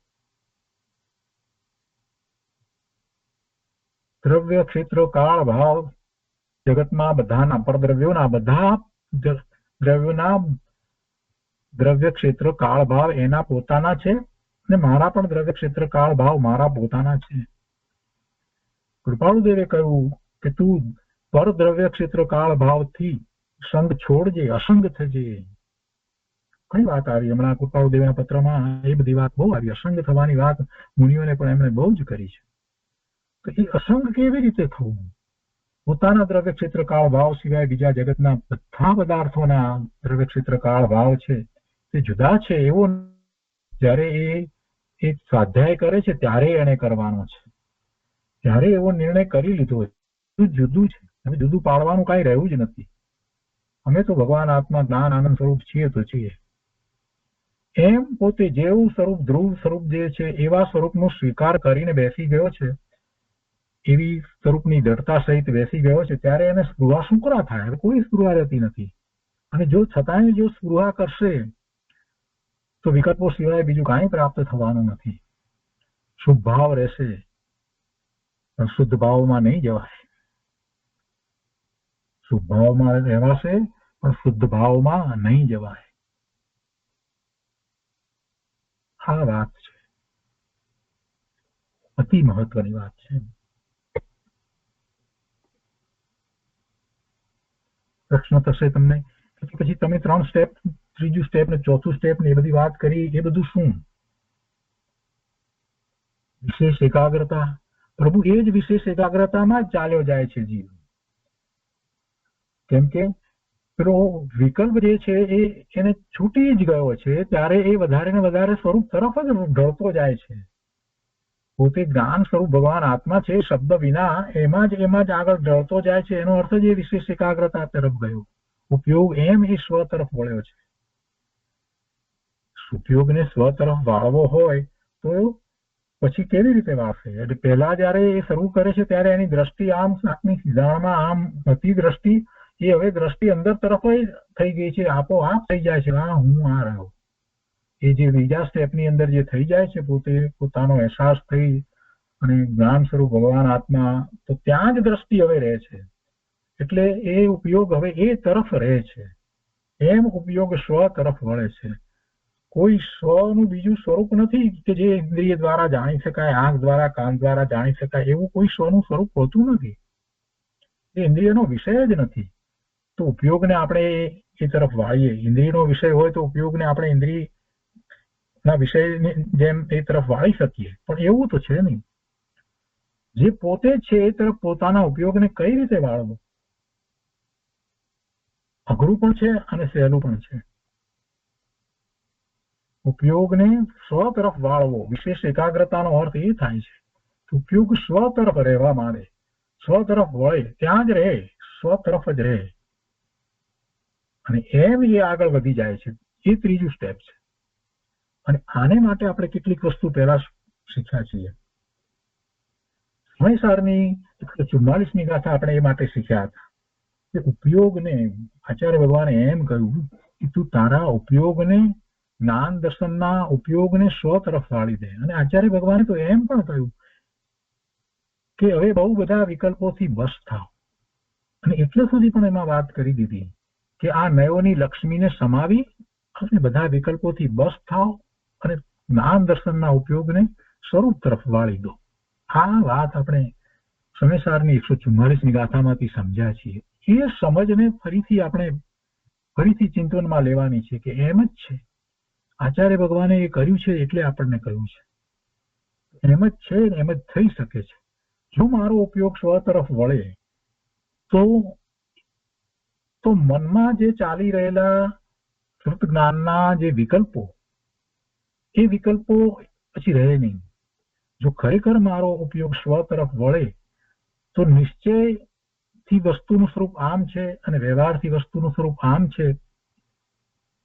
[SPEAKER 2] દ્રવ્ય ક્ષેત્ર કાળ ભાવ જગતમાં બધાના પરદ્રવ્યોના બધા દ્રવ્યોના દ્રવ્ય ક્ષેત્ર કાળ ભાવ એના પોતાના છે અને મારા પણ દ્રવ્ય ક્ષેત્ર કાળ ભાવ મારા પોતાના છે. કૃપાળુદેવે કહ્યું કે તું પર દ્રવ્ય ક્ષેત્ર કાળ ભાવથી સંગ છોડજે, અસંગ થજે. કઈ વાત આવી હમણાં કૃપાળુદેવના પત્રમાં? એ બધી વાત બહુ આવી. અસંગ થવાની વાત મુનિઓને પણ એમણે બહુ જ કરી છે. તો એ અસંગ કેવી રીતે થવું? પોતાના દ્રવ્ય ક્ષેત્ર કાળ ભાવ સિવાય બીજા જગતના બધા પદાર્થોના દ્રવ્ય ક્ષેત્ર કાળ ભાવ છે તે જુદા છે એવો જયારે એ એક સ્વાધ્યાય કરે છે ત્યારે એને કરવાનો છે. ત્યારે એવો નિર્ણય કરી લીધો જુદું છે. હવે જુદું પાડવાનું કઈ રહ્યું જ નથી. અમે તો ભગવાન આત્મા જ્ઞાન આનંદ સ્વરૂપ છીએ તો છીએ. એમ પોતે જેવું સ્વરૂપ ધ્રુવ સ્વરૂપ જે છે એવા સ્વરૂપનો સ્વીકાર કરીને બેસી ગયો છે, એવી સ્વરૂપની દ્રઢતા સહિત બેસી ગયો છે, ત્યારે એને સ્પૃહા શું કરા થાય? કોઈ સ્પૃહા રહેતી નથી. અને જો છતાંય જો સ્પૃહા કરશે તો વિકલ્પો સિવાય બીજું કાંઈ પ્રાપ્ત થવાનું નથી. શુભ ભાવ રહેશે પણ શુદ્ધ ભાવમાં નહીં જવાય. શુભ ભાવમાં રહેવાશે પણ શુદ્ધ ભાવમાં નહીં જવાય. આ વાત છે, અતિ મહત્વની વાત છે. પ્રશ્ન થશે તમને પછી તમે 3 સ્ટેપ, ત્રીજું સ્ટેપ ને ચોથું સ્ટેપ ને એ બધી વાત કરી, એ બધું શું? વિશેષ એકાગ્રતા. પ્રભુ એ જ વિશેષ એકાગ્રતામાં જ ચાલ્યો જાય છે જીવ. કેમ કે પેલો વિકલ્પ જે છે એને છૂટી જ ગયો છે ત્યારે એ વધારે ને વધારે સ્વરૂપ તરફ જ ઢળતો જાય છે. પોતે જ્ઞાન સ્વરૂપ ભગવાન આત્મા છે શબ્દ વિના એમાં જ આગળ ઢળતો જાય છે. એનો અર્થ જ એ વિશેષ એકાગ્રતા તરફ ગયો. ઉપયોગ એમ એ સ્વ તરફ વળ્યો છે. ઉપયોગને સ્વ તરફ વાળવો હોય તો પછી કેવી રીતે વાળશે? એટલે પહેલા જયારે એ શરૂ કરે છે ત્યારે એની દ્રષ્ટિ આમ નાકની સીધામાં આમ હતી દ્રષ્ટિ, એ હવે દ્રષ્ટિ અંદર તરફ થઈ ગઈ છે, આપોઆપ થઈ જાય છે. હા, હું આ રહ્યો. એ જે બીજા સ્ટેપની અંદર જે થઈ જાય છે, પોતે પોતાનો અહેસાસ થઈ અને જ્ઞાન સ્વરૂપ ભગવાન આત્મા, તો ત્યાં જ દ્રષ્ટિ હવે રહે છે. એટલે એ ઉપયોગ હવે એ તરફ રહે છે. એમ ઉપયોગ સ્વ તરફ વળે છે. કોઈ સ્વનું બીજું સ્વરૂપ નથી કે જે ઇન્દ્રિય દ્વારા જાણી શકાય, આંખ દ્વારા, કાન દ્વારા જાણી શકાય. એવું કોઈ સ્વનું સ્વરૂપ હોતું નથી. એ ઇન્દ્રિયનો વિષય જ નથી. તો ઉપયોગને આપણે એ તરફ વાળીએ. ઇન્દ્રિયનો વિષય હોય તો ઉપયોગને આપણે ઇન્દ્રિયના વિષયની જેમ એ તરફ વાળી શકીએ, પણ એવું તો છે નહીં. જે પોતે છે એ તરફ પોતાના ઉપયોગને કઈ રીતે વાળવો? અઘરું પણ છે અને સહેલું પણ છે. ઉપયોગને સ્વ તરફ વાળવો, વિશેષ એકાગ્રતાનો અર્થ એ થાય છે કે ઉપયોગ સ્વ તરફ રહેવા માંડે, સ્વ તરફ વળે, ત્યાં જ રહે, સ્વ તરફ જ રહે, અને એમ એ આગળ વધી જાય છે. એ ત્રીજું સ્ટેપ છે. અને આને માટે આપણે કેટલીક વસ્તુ પહેલા શીખ્યા છીએ. સમયસારની 144મી ગાથા આપણે એ માટે શીખ્યા હતા કે ઉપયોગને આચાર્ય ભગવાને એમ કહ્યું કે તું તારા ઉપયોગને, જ્ઞાન દર્શનના ઉપયોગને સ્વ તરફ વાળી દે. અને આચાર્ય ભગવાને તો એમ પણ કહ્યું કે હવે બહુ બધા વિકલ્પોથી બસ થાવ. અને એટલે સુધી પણ એમાં વાત કરી દીધી કે આ નયોની લક્ષ્મીને સમાવી અને બધા વિકલ્પોથી બસ થાવ અને જ્ઞાન દર્શનના ઉપયોગને સ્વરૂપ તરફ વાળી દો. આ વાત આપણે સમયસારની 144મી ગાથામાંથી સમજ્યા છીએ. એ સમજને ફરીથી ચિંતનમાં લેવાની છે કે એમ જ છે. આચાર્ય ભગવાને એ કર્યું છે એટલે આપણને કહ્યું છે. એમ જ છે, એમ જ થઈ શકે છે. જો મારો ઉપયોગ સ્વ તરફ વળે તો મનમાં જે ચાલી રહેલા શ્રુત જ્ઞાનના જે વિકલ્પો, એ વિકલ્પો પછી રહે નહીં. જો ખરેખર મારો ઉપયોગ સ્વ તરફ વળે તો નિશ્ચયથી વસ્તુનું સ્વરૂપ આમ છે અને વ્યવહારથી વસ્તુનું સ્વરૂપ આમ છે,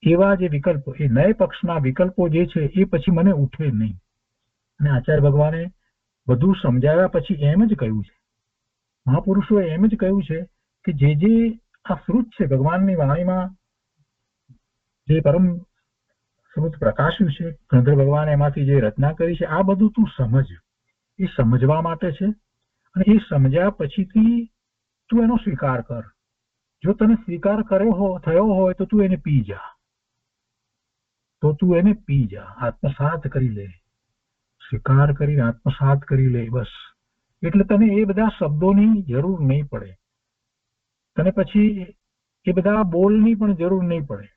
[SPEAKER 2] એવા જે વિકલ્પો, એ નય પક્ષના વિકલ્પો જે છે એ પછી મને ઉઠે નહીં. અને આચાર્ય ભગવાને બધું સમજાવ્યા પછી એમ જ કહ્યું છે, મહાપુરુષોએ એમ જ કહ્યું છે કે જે આ શ્રુત છે, ભગવાનની વાણીમાં જે પરમ શ્રુત પ્રકાશ્યું છે, ગણધર ભગવાને એમાંથી જે રચના કરી છે, આ બધું તું સમજ. એ સમજવા માટે છે. અને એ સમજ્યા પછીથી તું એનો સ્વીકાર કર. જો તને સ્વીકાર થયો હોય તો તું એને પી જા. આત્મસાત કરી લે. સ્વીકાર કરીને આત્મસાત કરી લે, બસ. એટલે તને એ બધા શબ્દોની જરૂર નહીં પડે. તને પછી એ બધા બોલની પણ જરૂર નહીં પડે.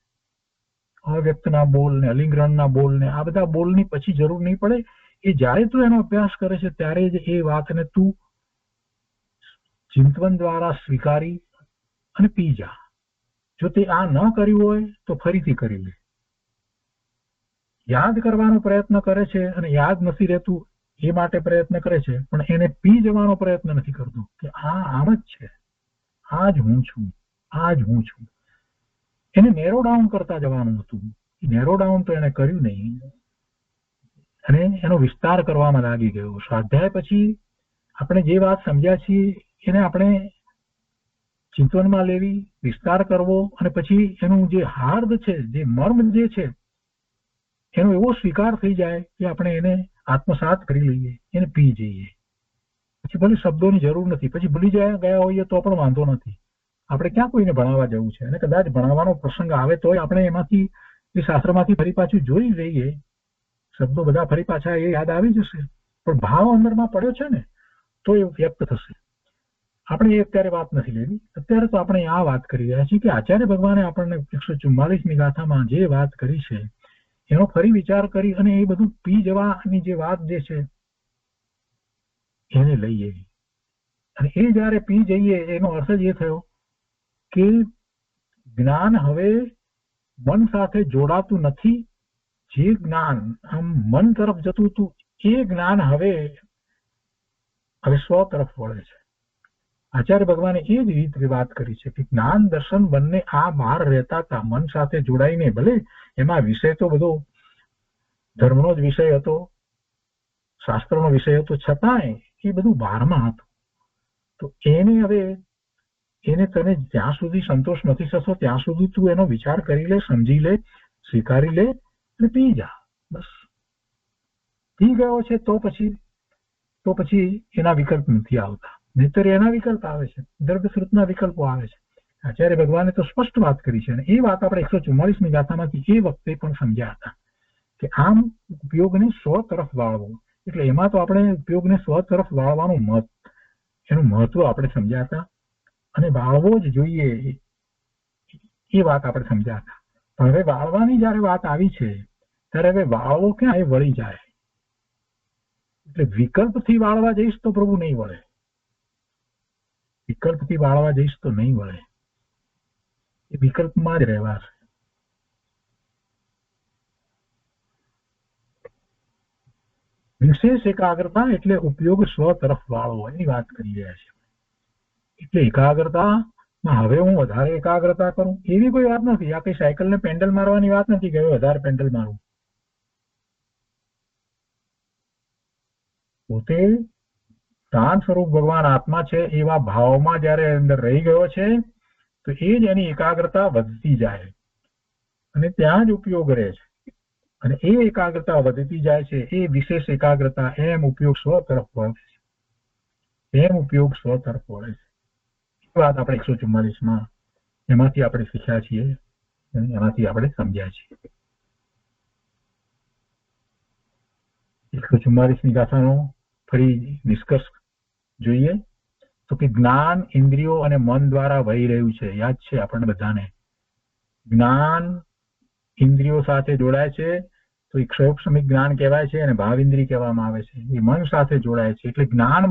[SPEAKER 2] અવ્યક્તના બોલ ને, અલિંગ્રણના બોલ ને, આ બધા બોલની પછી જરૂર નહીં પડે. એ જ્યારે તું એનો અભ્યાસ કરે છે ત્યારે જ એ વાતને તું ચિંતન દ્વારા સ્વીકારી અને પી જા. જો તે આ ન કર્યું હોય તો ફરીથી કરી લે. યાદ કરવાનો પ્રયત્ન કરે છે અને યાદ નથી રહેતું એ માટે પ્રયત્ન કરે છે, પણ એને પી જવાનો પ્રયત્ન નથી કરતો કે આમ જ છે, આ જ હું છું, આ જ હું છું. એને નેરો ડાઉન કરતા જવાનું હતું. નેરો ડાઉન તો એને કર્યું નહીં અને એનો વિસ્તાર કરવામાં લાગી ગયો. સ્વાધ્યાય પછી આપણે જે વાત સમજ્યા છીએ એને આપણે ચિંતનમાં લેવી, વિસ્તાર કરવો, અને પછી એનું જે હાર્દ છે, જે મર્મ જે છે, એનો એવો સ્વીકાર થઈ જાય કે આપણે એને આત્મસાત કરી લઈએ, એને પી જઈએ. પછી ભલે શબ્દોની જરૂર નથી, પછી ભૂલી ગયા હોઈએ તો પણ વાંધો નથી. આપણે ક્યાં કોઈને ભણાવવા જવું છે? અને કદાચ ભણાવવાનો પ્રસંગ આવે તોય આપણે એમાંથી, એ શાસ્ત્રમાંથી ફરી પાછું જોઈ લઈએ, શબ્દો બધા ફરી પાછા એ યાદ આવી જશે, પણ ભાવ અંદરમાં પડ્યો છે ને તો એ વ્યક્ત થશે. આપણે એ અત્યારે વાત નથી લેવી. અત્યારે તો આપણે આ વાત કરી રહ્યા છીએ કે આચાર્ય ભગવાને આપણને 144મી ગાથામાં જે વાત કરી છે એનો ફરી વિચાર કરી અને એ બધું પી જવાની જે વાત જે છે એને લઈએ. અને એ જયારે પી જઈએ એનો અર્થ જ એ થયો કે જ્ઞાન હવે મન સાથે જોડાતું નથી. જે જ્ઞાન આમ મન તરફ જતું હતું એ જ્ઞાન હવે સ્વ તરફ વળે છે. આચાર્ય ભગવાને એ જ રીતે વાત કરી છે કે જ્ઞાન દર્શન બંને આ બહાર રહેતા હતા મન સાથે જોડાઈને. ભલે એમાં વિષય તો બધો ધર્મનો જ વિષય હતો, શાસ્ત્રનો વિષય હતો, છતાંય એ બધું બહારમાં હતું. તો એને તને જ્યાં સુધી સંતોષ નથી થતો ત્યાં સુધી તું એનો વિચાર કરી લે, સમજી લે, સ્વીકારી લે અને પી જા. બસ પી ગયો છે તો પછી એના વિકલ્પ નથી આવતા. નહીતર એના વિકલ્પ આવે છે, દ્રવ્યશ્રુતના વિકલ્પો આવે છે. આચાર્ય ભગવાને તો સ્પષ્ટ વાત કરી છે અને એ વાત આપણે 144મી ગાથામાંથી એ વખતે પણ સમજ્યા હતા કે આમ ઉપયોગને સ્વ તરફ વાળવો. એટલે એમાં તો આપણે ઉપયોગને સ્વ તરફ વાળવાનું એનું મહત્વ આપણે સમજ્યા હતા અને વાળવો જ જોઈએ એ વાત આપણે સમજ્યા હતા. પણ હવે વાળવાની જયારે વાત આવી છે ત્યારે હવે વાળવો ક્યાં એ વળી જાય. એટલે વિકલ્પથી વાળવા જઈશ તો પ્રભુ નહીં વળે, વિકલ્પથી વાળવા જઈશ તો નહીં વળે. એ વિકલ્પમાં જ રહેવા છે. વિશેષ એકાગ્રતા એટલે ઉપયોગ સ્વ તરફ વાળવો એની વાત કરી રહ્યા છે. એટલે એકાગ્રતામાં હવે હું વધારે એકાગ્રતા કરું એવી કોઈ વાત નથી. આ કઈ સાયકલને પેન્ડલ મારવાની વાત નથી કે વધારે પેન્ડલ મારું. પોતે શાંત સ્વરૂપ ભગવાન આત્મા છે એવા ભાવમાં જયારે અંદર રહી ગયો છે તો એ જ એની એકાગ્રતા વધતી જાય અને ત્યાં જ ઉપયોગ રહે છે. અને એ એકાગ્રતા વધતી જાય છે એ વિશેષ એકાગ્રતા એમ ઉપયોગ સ્વ તરફ વળે છે, એમ ઉપયોગ સ્વ તરફ વળે છે. એ વાત આપણે 144માં એમાંથી આપણે શીખ્યા છીએ, એમાંથી આપણે સમજ્યા છીએ. 144મી ગાથાનો ફરી નિષ્કર્ષ જોઈએ તો કે જ્ઞાન ઇન્દ્રિયો અને મન દ્વારા વહી રહ્યું છે. યાદ છે આપણને બધાને, જ્ઞાન ઇન્દ્રિયો સાથે જોડાય છે તો એ ક્ષયોક્ષમિક જ્ઞાન કહેવાય છે અને ભાવ ઇન્દ્રિય કહેવામાં આવે છે. એ મન સાથે જોડાય છે એટલે જ્ઞાન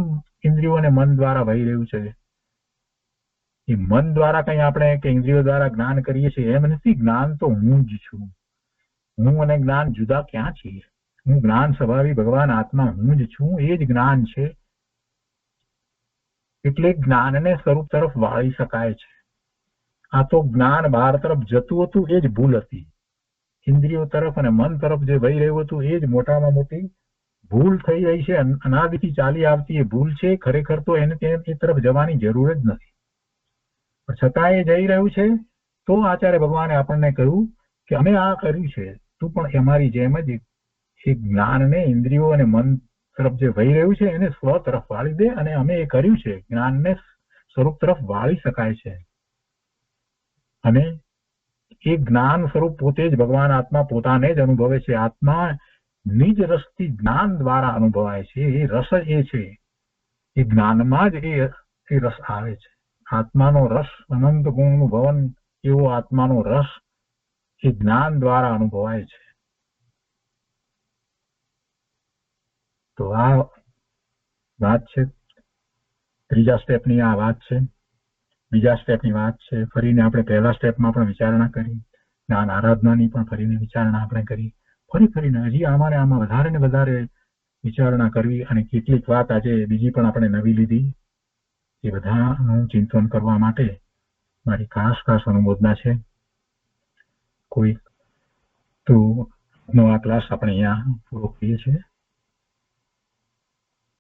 [SPEAKER 2] ઇન્દ્રિયો અને મન દ્વારા વહી રહ્યું છે. એ મન દ્વારા કઈ આપણે કે ઇન્દ્રિયો દ્વારા જ્ઞાન કરીએ છીએ એમ નથી. જ્ઞાન તો હું જ છું. હું અને જ્ઞાન જુદા ક્યાં છીએ? હું જ્ઞાન સ્વભાવી ભગવાન આત્મા હું જ છું, એ જ જ્ઞાન છે. એટલે જ્ઞાનને સ્વરૂપ તરફ વાળી શકાય છે. આ તો જ્ઞાન બહાર તરફ જતું હતું એ જ ભૂલ હતી. ઇન્દ્રિયો તરફ અને મન તરફ જે વહી રહ્યું હતું એ જ મોટામાં મોટી ભૂલ થઈ રહી છે. અનાદિથી ચાલી આવતી એ ભૂલ છે. ખરેખર તો એને એ તરફ જવાની જરૂર જ નથી, પણ છતાં એ જઈ રહ્યું છે. તો આચાર્ય ભગવાને આપણને કહ્યું કે અમે આ કર્યું છે, તું પણ અમારી જેમ જ એ જ્ઞાનને ઇન્દ્રિયો અને મન તરફ જે વહી રહ્યું છે એને સ્વ તરફ વાળી દે. અને અમે એ કર્યું છે. જ્ઞાનને સ્વરૂપ તરફ વાળી શકાય છે અને એ જ્ઞાન સ્વરૂપ પોતે જ ભગવાન આત્મા પોતાને જ અનુભવે છે. આત્મા નિજ રસથી જ્ઞાન દ્વારા અનુભવાય છે. એ રસ એ છે, એ જ્ઞાનમાં જ એ રસ આવે છે. આત્માનો રસ, અનંત ગુણનું ભવન એવો આત્માનો રસ એ જ્ઞાન દ્વારા અનુભવાય છે. તો આ વાત છે, ત્રીજા સ્ટેપની આ વાત છે. બીજા સ્ટેપની વાત છે ફરીને આપણે પહેલા સ્ટેપમાં પણ વિચારણા કરી, જ્ઞાન આરાધનાની પણ ફરીને વિચારણા આપણે કરી. ફરીને હજી આમાં વધારે ને વધારે વિચારણા કરવી અને કેટલીક વાત આજે બીજી પણ આપણે નવી લીધી. એ બધાનું ચિંતન કરવા માટે મારી ખાસ અનુમોદના છે. કોઈ તો નવા ક્લાસ આપણે અહીંયા પૂરો કરીએ છીએ.